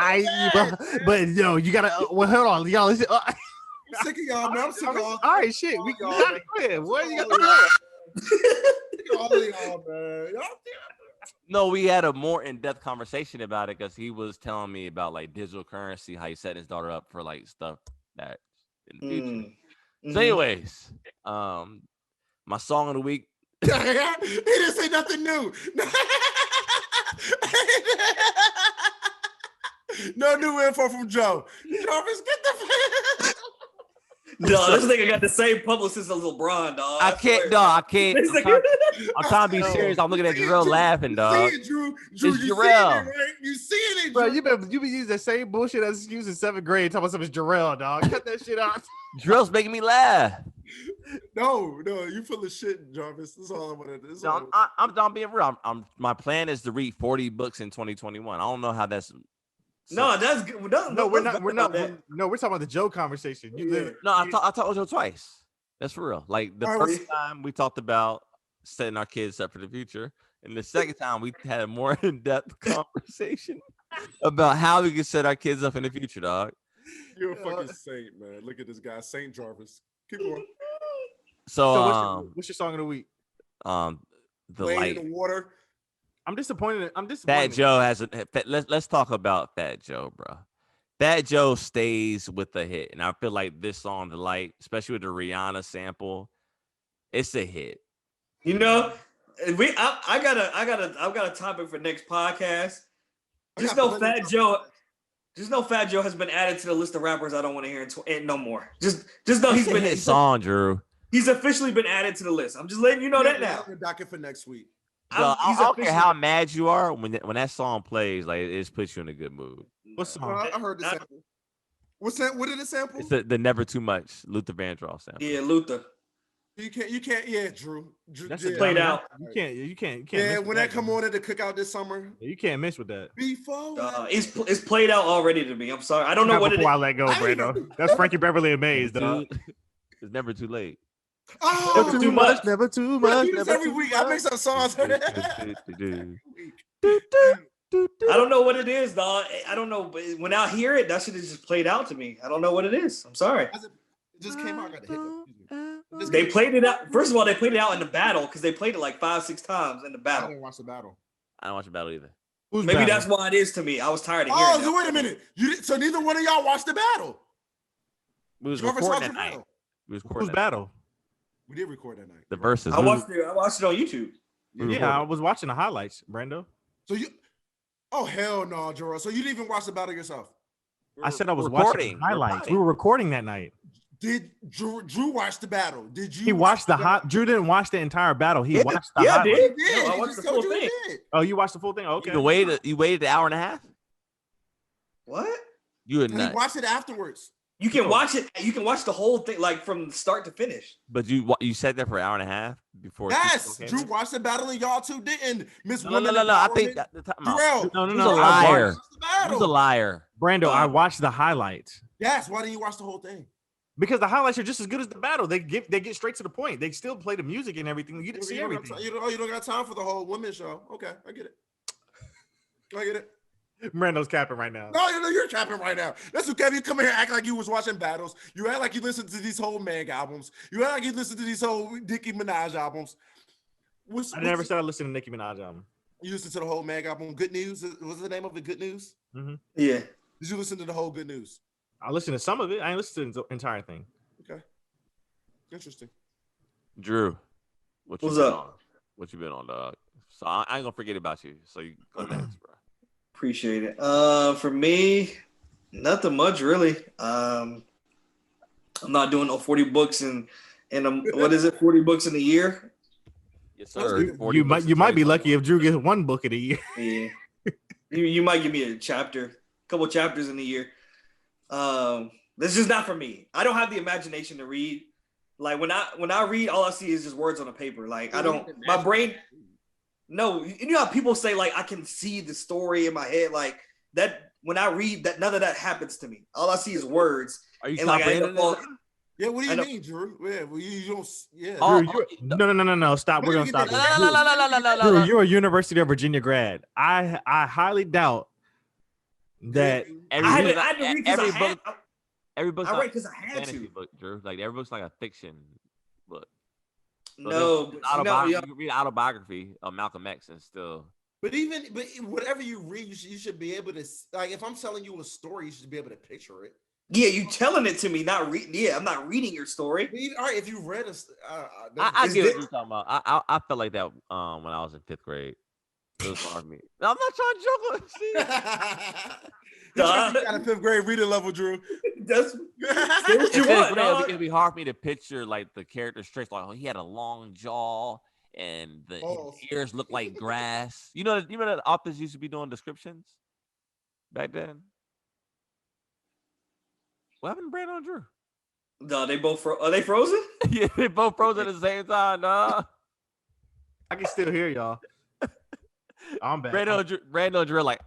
But you gotta. Well, hold on, y'all. I'm sick of y'all, man. I'm sick of all. All right, shit. We gotta quit. What you got all of y'all, man. No, we had a more in-depth conversation about it because he was telling me about like digital currency, how he set his daughter up for like stuff that in the future. So, anyways, my song of the week He didn't say nothing new. No new info from Joe. Jarvis, get the No, this nigga got the same publicist as LeBron, dog. I can't. No, I can't. This I'm nigga- trying to be serious. I'm looking at Jarrell laughing, dog. You see it, Drew. Drew, It's you Jorel. seeing it, right? You seeing it, Bro, Drew. you been using the same bullshit as excuse in 7th grade talking about something Jarrell, dog. Cut that shit out. Jarrell's making me laugh. No, you full of shit, Jarvis. That's all I want to do. No, I'm being real. My plan is to read 40 books in 2021. I don't know how that's. No, that's good. No, we're not. We're We're talking about the Joe conversation. No, I talked to Joe twice. That's for real. Like the All right, first time we talked about setting our kids up for the future, and the second time we had a more in-depth conversation about how we can set our kids up in the future, dog. You're a fucking saint, man. Look at this guy, Saint Jarvis. Keep going. So, what's your song of the week? the Playing light. in the water. I'm disappointed. Fat Joe has a. Let's talk about Fat Joe, bro. Fat Joe stays with the hit, and I feel like this song, "The Light," especially with the Rihanna sample, it's a hit. You know, I got a topic for next podcast. Just know Fat Joe has been added to the list of rappers I don't want to hear and no more. Just know he's been hit song, Drew. He's officially been added to the list. I'm just letting you know that now. Docket for next week. I don't care how mad you are when that song plays. Like it just puts you in a good mood. What song? I heard the sample. What's that? What did it sample? It's the Never Too Much Luther Vandross sample. Yeah, Luther. You can't. Yeah, Drew. That's yeah. played out. You can't. Yeah, miss when with that come on at the cookout this summer. you can't miss with that. Before. It's played out already to me. I'm sorry. I don't know what it is. Before I let go, Brando. That's Frankie Beverly and Maze, dog. It's never too late. Oh, Never too much. Never too I much. do this every week. I make some songs. I don't know what it is, dog. I don't know. But when I hear it, that shit is just played out to me. I don't know what it is. I'm sorry. It just came out. I got to hit They played it out. First of all, they played it out in the battle because they played it like 5-6 times in the I battle. didn't watch the battle. I don't watch the battle either. Maybe that's why it is to me. I was tired of hearing Oh, that. so wait a minute. So neither one of y'all watched the battle. We was Jarvis recording watched that the night. battle. We was Whose recording that. battle? We did record that night. The verses. I watched it on YouTube. Yeah, I was watching the highlights, Brando. So you. Oh hell no, Jorel. So you didn't even watch the battle yourself. I said I was Recording. watching the highlights. We were recording that night. Did Drew watch the battle? Did you? He watched the battle? hot. Drew didn't watch the entire battle. He Yeah, watched the yeah, I highlights. did. He did. No, I He watched just the told full you he thing. did. Oh, you watched the full thing? Okay. You waited an hour and a half? What? You would He not. watched it afterwards. You can watch it. You can watch the whole thing like from start to finish. But you sat there for an hour and a half before. Yes, came Drew in? watched the battle and y'all two didn't. Miss No. Women I think Empowerment. the time Jarrell, No. He was a I liar. watched the battle. He was a liar. Brando, I watched the highlights Yes, why didn't you watch the whole thing? because the highlights are just as good as the battle. They get straight to the point. They still play the music and everything. You didn't see everything. You don't got time for the whole women show. Okay, I get it. I get it. Brando's capping right now. No, you're capping right now. That's what Kevin. You come here and act like you was watching battles. You act like you listened to these whole Meg albums. You act like you listened to these whole Nicki Minaj albums. I never said I listened to Nicki Minaj album. You listened to the whole Meg album. Good News. What's the name of it? Good News. Yeah. Did you listen to the whole Good News? I listened to some of it. I ain't listened to the entire thing. Okay. Interesting. Drew, What's been up? on? What you been on, dog? So I ain't gonna forget about you. So you go next, bro. Appreciate it. For me, nothing much really. I'm not doing no 40 books in what is it? 40 books in a year? Yes, sir. You might be lucky if Drew gets one book of the year. Yeah. you might give me a couple chapters in a year. This is just not for me. I don't have the imagination to read. Like when I read, all I see is just words on a paper. Like I don't, my brain. No, you know how people say like I can see the story in my head, like that. When I read that, none of that happens to me. All I see is words. Are you And like I end comprehending up this? Yeah, what do I you don't- mean, Drew? Yeah, well, you don't. Yeah. Oh, No. Stop. We're gonna stop. No. Drew, you're a University of Virginia grad. I highly doubt that. I had to read because Every book's I not read because I a had fantasy to. book, Drew. Like every book's like a fiction book. So No, there's but autobiography. yeah. You can read an autobiography of Malcolm X and still. But whatever you read, you should be able to, like, if I'm telling you a story, you should be able to picture it. Yeah, you telling it to me, not reading. Yeah, I'm not reading your story. All right, if you read a, I Is get what this- you're talking about. I felt like that when I was in 5th grade. It was hard for me. No, I'm not trying to joke on see. you trying to get out of 5th grade reading level, Drew. That's say what In you 5th want, grade, dog. it'd be hard for me to picture like the character's traits. Like, oh, he had a long jaw and his ears looked like grass. You know that authors used to be doing descriptions back then. What happened to Brando and Drew? No, they both are they frozen? Yeah, they both froze at the same time, nah. I can still hear y'all. I'm back. Brando and Drew like,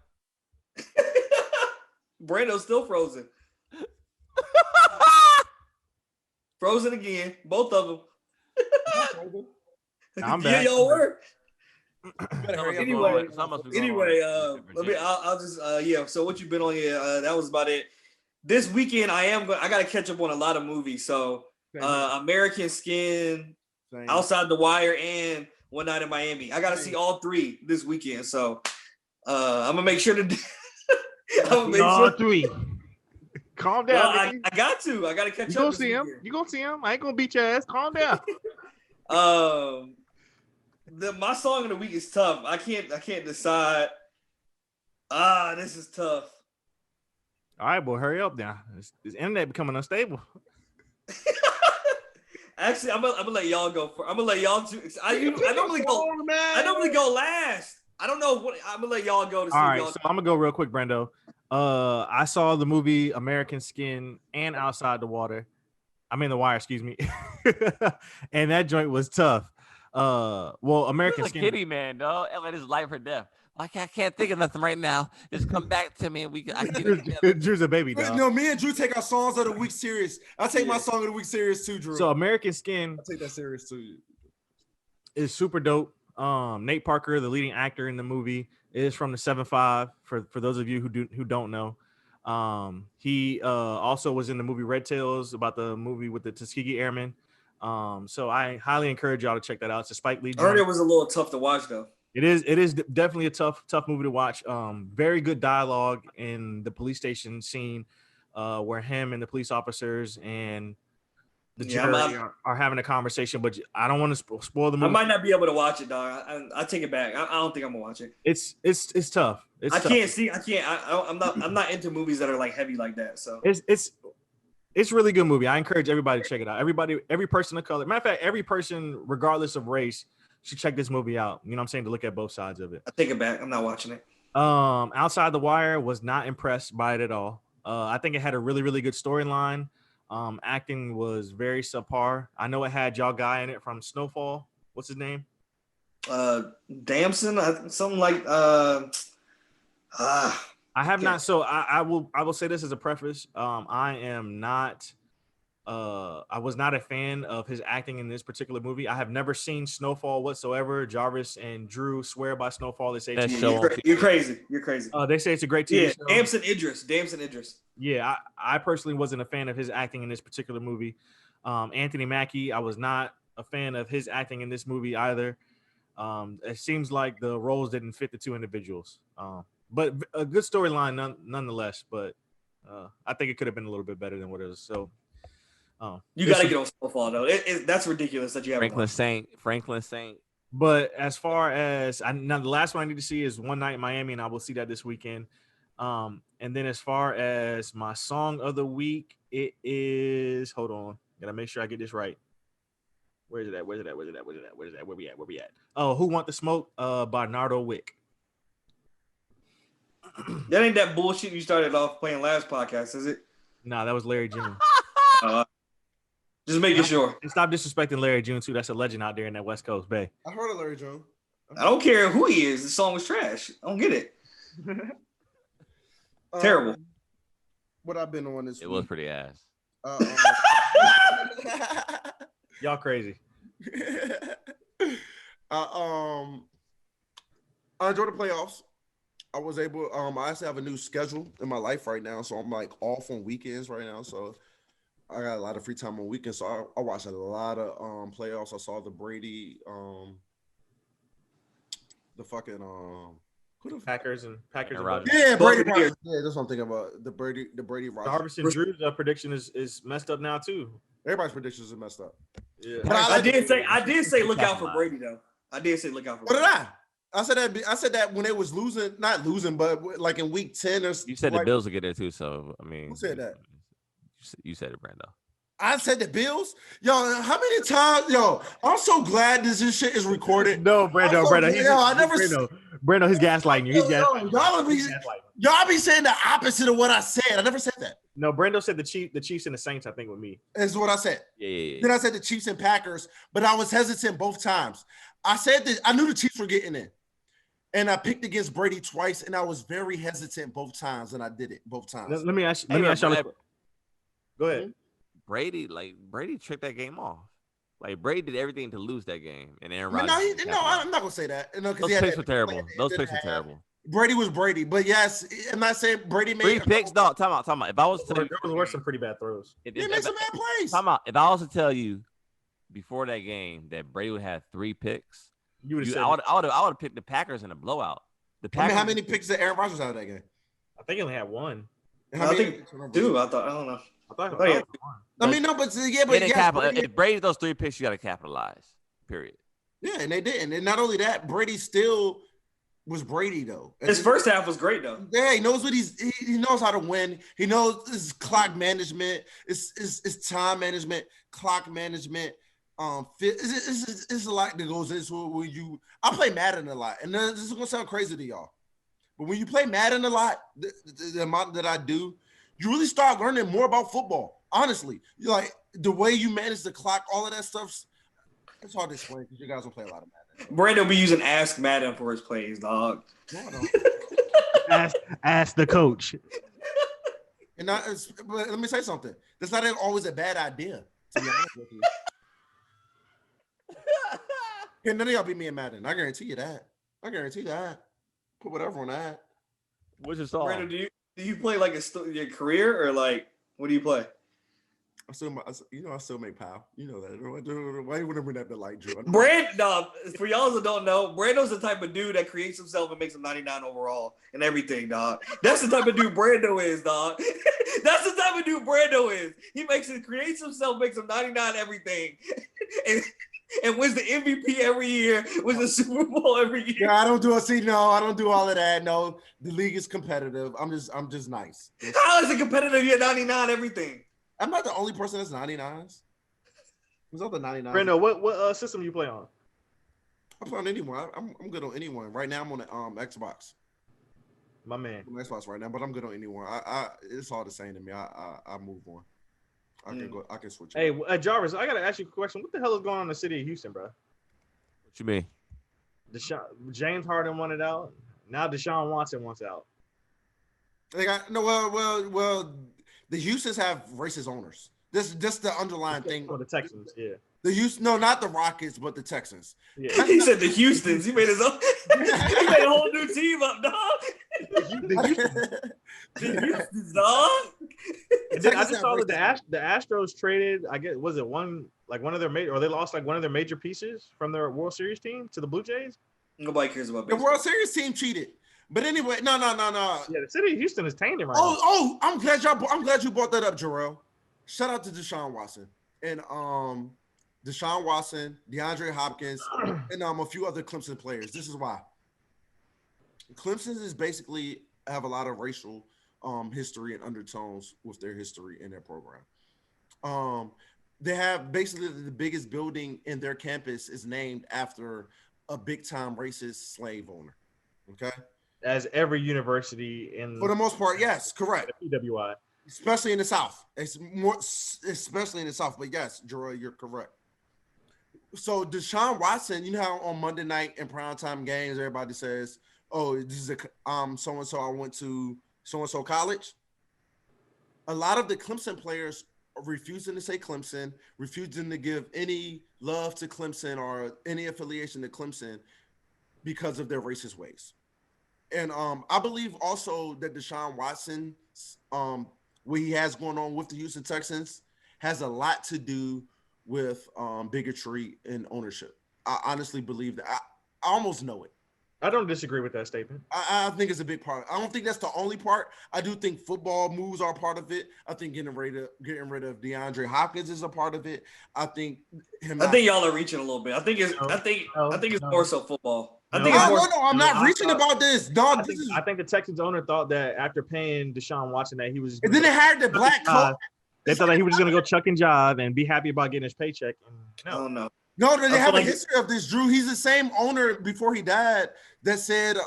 Brando's still frozen. Frozen again. Both of them. I'm Yeah, back. y'all were. Anyway, Let me. I'll just. Yeah. So what you've been on? Yeah. That was about it. This weekend, I got to catch up on a lot of movies. So, American Skin, Same. Outside the Wire, and One Night in Miami. I got to see all three this weekend. So, I'm gonna make sure to. I'm gonna make All sure. three. Calm No, down. I got to. I got to catch You up. gonna this see him? weekend. You gonna see him? I ain't gonna beat your ass. Calm down. My song of the week is tough. I can't decide. This is tough. All right, boy, hurry up now. This internet becoming unstable. Actually, I'm gonna let y'all go for. I'm gonna let y'all two. I normally go last. I don't know what. I'm gonna let y'all go to see. All right, y'all. so I'm gonna go real quick, Brando. I saw the movie American Skin and Outside the Water. I mean the Wire, excuse me. And that joint was tough. Well, American He's a Skin. kitty man, dog. Like it's life or death. Like I can't think of nothing right now. Just come back to me and I can get it together. Drew's a baby dog. No, me and Drew take our songs of the week serious. I take my song of the week serious too, Drew. So American Skin I take that serious too. is super dope. Nate Parker, the leading actor in the movie, is from the 7-5. For those of you who don't know, he also was in the movie Red Tails, about the movie with the Tuskegee Airmen. So I highly encourage y'all to check that out. It's a Spike Lee I heard joint. it was a little tough to watch though. It is definitely a tough movie to watch. Very good dialogue in the police station scene, where him and the police officers and the jury are having a conversation. But I don't want to spoil the movie. I might not be able to watch it, dog. I take it back. I don't think I'm gonna watch it. It's tough. I can't. I'm not into movies that are like heavy like that. So it's a really good movie. I encourage everybody to check it out. Every person of color. Matter of fact, every person, regardless of race, should check this movie out. You know what I'm saying? To look at both sides of it. I take it back. I'm not watching it. Outside the Wire, was not impressed by it at all. I think it had a really, really good storyline. Acting was very subpar. I know it had y'all guy in it from Snowfall. What's his name? Damson, something like I have not. So I will say this as a preface. I was not a fan of his acting in this particular movie. I have never seen Snowfall whatsoever. Jarvis and Drew swear by Snowfall. They say you're crazy. You're crazy. They say it's a great TV show. Damson Idris. Yeah, I personally wasn't a fan of his acting in this particular movie. Anthony Mackie, I was not a fan of his acting in this movie either. It seems like the roles didn't fit the two individuals. But a good storyline nonetheless. But I think it could have been a little bit better than what it was. So. You got to get on Snowfall though. That's ridiculous that you have Franklin Saint. But as far as now, the last one I need to see is One Night in Miami, and I will see that this weekend. And then as far as my song of the week, it is. Hold on, gotta make sure I get this right. Where's it at? Where we at? Oh, Who Want the Smoke? By Nardo Wick. That ain't that bullshit you started off playing last podcast, is it? Nah, that was Larry June. Just making sure. And stop disrespecting Larry June too. That's a legend out there in that West Coast Bay. I heard of Larry June. I don't care who he is. The song was trash. I don't get it. Terrible. What I've been on this It week. was pretty ass. Y'all crazy. I enjoy the playoffs. I was able. I actually have a new schedule in my life right now, so I'm like off on weekends right now. So I got a lot of free time on weekends. So I watched a lot of playoffs. I saw the Brady, the fucking Who the Packers and Rodgers. Yeah, Brady. Buccaneers. Yeah, that's what I'm thinking about. The Brady Rodgers. Jarvis and Drew's prediction is messed up now too. Everybody's predictions are messed up. Yeah. But I did say look out for Brady though. I did say look out for What Brady. did I? I said that when they was losing, not losing, but like in week 10 or You said like, the Bills will get there too, so I mean, Who said that? You said it, Brando. I said the Bills. Yo, how many times? Yo, I'm so glad this shit is recorded. No, Brando. Brando, he's gaslighting you. He's gaslighting Y'all be saying the opposite of what I said. I never said that. No, Brando said the Chiefs and the Saints, I think, with me. Is what I said. Yeah. Then I said the Chiefs and Packers, but I was hesitant both times. I said that I knew the Chiefs were getting in. And I picked against Brady twice, and I was very hesitant both times, and I did it both times. Let me ask y'all. Go ahead. Brady tricked that game off. Like Brady did everything to lose that game, and Aaron No, Rodgers. I'm not gonna say that. No, Those picks were terrible. Those picks were terrible. Brady was Brady, but yes, I'm not saying Brady made 3 picks. Dog, time out. If I was to There were some pretty bad throws. he made some bad plays. Time out. If I was to tell you before that game that Brady would have 3 picks, You would have said. I would have picked the Packers in a blowout. The Packers. How many picks did Aaron Rodgers have that game? I think he only had one. I think 2. I don't know. If Brady those 3 picks, you got to capitalize. Period. Yeah, and they didn't. And not only that, Brady still was Brady though. His first half was great though. Yeah, he knows what he knows how to win. He knows this clock management, it's time management, clock management. It's a lot that goes into it when you. I play Madden a lot, and this is gonna sound crazy to y'all, but when you play Madden a lot, the amount that I do, you really start learning more about football. Honestly, you're like the way you manage the clock, all of that stuff. It's hard to explain because you guys don't play a lot of Madden. Brando be using Ask Madden for his plays, dog. No, I don't. ask the coach. But let me say something. That's not always a bad idea. To be honest with you. Yeah, none of y'all beat me in Madden. I guarantee you that. Put whatever on that. What's your song? Brando, do you play like your career or like what do you play? I still make POW. You know that. Why you want to bring that to light, Drew? For y'all that don't know, Brando's the type of dude that creates himself and makes him 99 overall and everything, dog. That's the type of dude Brando is, dog. That's the type of dude Brando is. He creates himself, makes him 99 everything, and wins the MVP every year, wins the Super Bowl every year. Yeah, I don't do I don't do all of that. No, the league is competitive. I'm just nice. How is it competitive? You're 99 everything. I'm not the only person that's 99s. There's other 99s. Brando, what system you play on? I play on anyone. I'm good on anyone. Right now I'm on the Xbox. My man. I'm on Xbox right now, but I'm good on anyone. It's all the same to me. I move on. I can switch. Hey, Jarvis, I gotta ask you a question. What the hell is going on in the city of Houston, bro? What you mean? James Harden wanted out. Now Deshaun Watson wants out. They got no. Well. The Houstons have racist owners. This just the underlying thing. For the Texans, yeah. Not the Rockets, but the Texans. Yeah. He said the Houstons. He made his own. He made a whole new team up, dog. The Houstons, dog. And then I just saw that the Astros traded. I guess was it one of their major, or they lost like one of their major pieces from their World Series team to the Blue Jays. Nobody cares about the baseball. World Series team cheated. But anyway, no. Yeah, the city of Houston is tainted right now. Oh, I'm glad you brought that up, Jorel. Shout out to Deshaun Watson and DeAndre Hopkins, and a few other Clemson players. This is why. Clemson is basically have a lot of racial history and undertones with their history in their program. They have basically the biggest building in their campus is named after a big time racist slave owner. Okay. As every university for the most part, yes, correct. PWI, especially in the South. Especially in the South. But yes, Jorel, you're correct. So Deshaun Watson, you know how on Monday night in primetime games, everybody says, "Oh, this is so and so. I went to so and so college." A lot of the Clemson players are refusing to say Clemson, refusing to give any love to Clemson or any affiliation to Clemson because of their racist ways. And I believe also that Deshaun Watson, what he has going on with the Houston Texans, has a lot to do with bigotry and ownership. I honestly believe that. I almost know it. I don't disagree with that statement. I think it's a big part. I don't think that's the only part. I do think football moves are part of it. I think getting rid of DeAndre Hopkins is a part of it. I think I think y'all are reaching a little bit. I think it's more so football. I think it's more. No, I'm not reaching about this, dog. I think the Texans owner thought that after paying Deshaun Watson that he was. And then they hired the black coach. They thought that he was just gonna go chuck and jive and be happy about getting his paycheck. No. No, they have a history of this, Drew. He's the same owner before he died that said that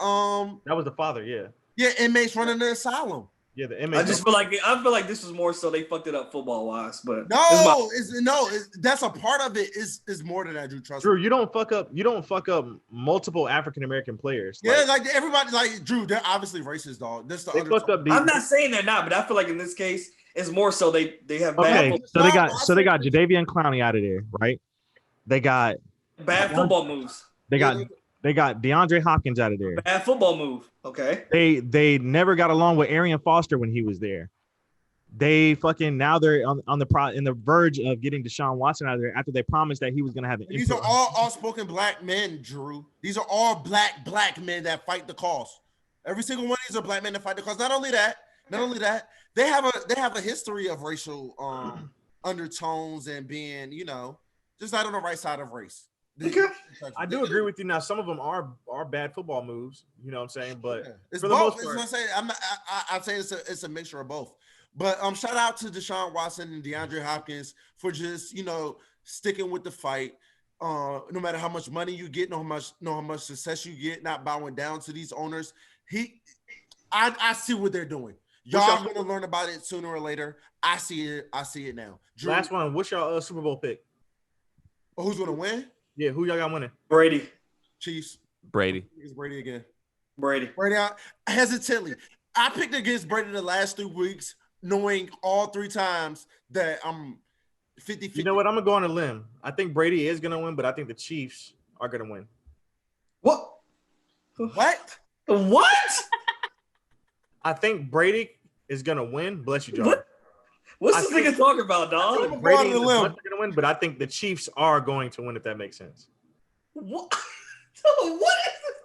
was the father, yeah, inmates running the asylum. Yeah, the inmates. I feel like this was more so they fucked it up football wise, but that's a part of it. Is more than that, Drew. Trust Drew, me. you don't fuck up multiple African American players. Yeah, like everybody, like Drew, they're obviously racist, dog. That's the I'm not saying they're not, but I feel like in this case, it's more so they have bad. Okay, so they got Jadeveon Clowney out of there, right? They got bad football moves. They got DeAndre Hopkins out of there. Bad football move. Okay. They never got along with Arian Foster when he was there. They fucking now they're in the verge of getting Deshaun Watson out of there after they promised that he was gonna have an. These are all outspoken black men, Drew. These are all black men that fight the cause. Every single one of these are black men that fight the cause. Not only that, they have a history of racial undertones and being, just not on the right side of race. Okay. I do agree with you. Now, some of them are bad football moves. You know what I'm saying? But it's for both. the most part, I'd say it's a mixture of both. But shout out to Deshaun Watson and DeAndre Hopkins for just sticking with the fight. No matter how much money you get, no how much success you get, not bowing down to these owners. I see what they're doing. Y'all gonna learn about it sooner or later. I see it now. Drew, last one. What's your Super Bowl pick? Oh, who's gonna win? Yeah, who y'all got winning? Brady. Chiefs. Brady. It's Brady again. Brady. Hesitantly. I picked against Brady the last 3 weeks, knowing all 3 times that I'm 50-50. You know what? I'm gonna go on a limb. I think Brady is gonna win, but I think the Chiefs are gonna win. What? I think Brady is gonna win. Bless you, John. What's this nigga talking about, dog? Brady is gonna win, but I think the Chiefs are going to win, if that makes sense. What? What is this?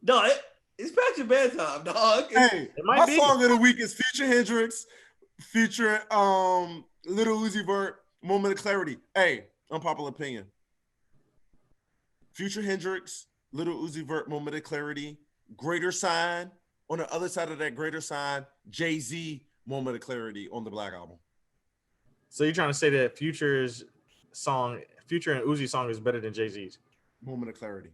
Dog, it's past your bedtime, dog. Hey, my song of the week is Future Hendrix, featuring Little Uzi Vert, Moment of Clarity. Hey, unpopular opinion. Future Hendrix, Little Uzi Vert, Moment of Clarity, Greater Sign. On the other side of that greater sign, Jay-Z, Moment of Clarity on the Black Album. So you're trying to say that Future and Uzi's song is better than Jay-Z's? Moment of Clarity.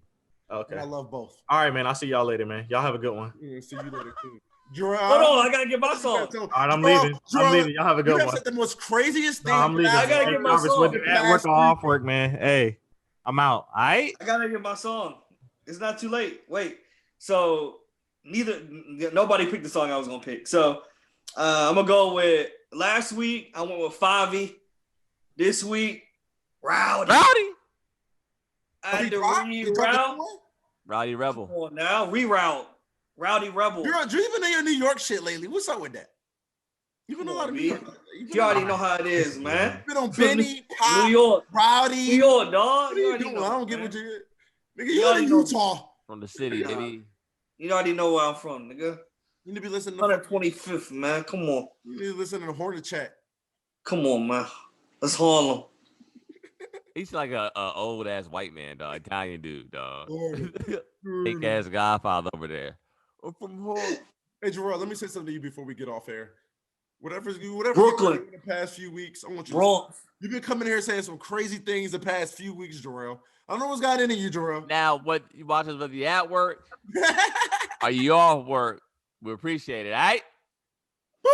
Okay. And I love both. All right, man. I'll see y'all later, man. Y'all have a good one. Yeah, see you later, too. Jorel, hold on, I gotta get my song. All right, I'm leaving. Y'all have a good one. You said the most craziest thing. No, I'm leaving. I gotta get my Jarvis, song. whether at work or off work, man. Hey, I'm out. All right? I gotta get my song. It's not too late. Wait. So nobody picked the song I was gonna pick. So I'm gonna go with last week. I went with Favi. This week, Rowdy. I had to reroute. Rowdy Rebel. Come on now, reroute. Rowdy Rebel. You've been in your New York shit lately. What's up with that? You've been a lot of New York. You already know how it is, man. You've been on Benny, Pop, New York, Rowdy. New York, dog. What are you doing? I don't get what you're. Nigga, You already you're in know. Utah. From the city, baby. You already know where I'm from, nigga. You need to be listening to 125th, man. Come on. You need to listen to the Hornet Chat. Come on, man. Let's Harlem. He's like a old ass white man, dog. Italian dude, dog. Oh. Big ass Godfather over there. I'm from home. Hey, Jorel, let me say something to you before we get off air. Whatever Brooklyn. in the past few weeks, I want you. Bronx. You've been coming here saying some crazy things the past few weeks, Jorel. I don't know what's got into you, Jorel. Now, what you watch us whether you at work, are you off work? We appreciate it, all right? Woo!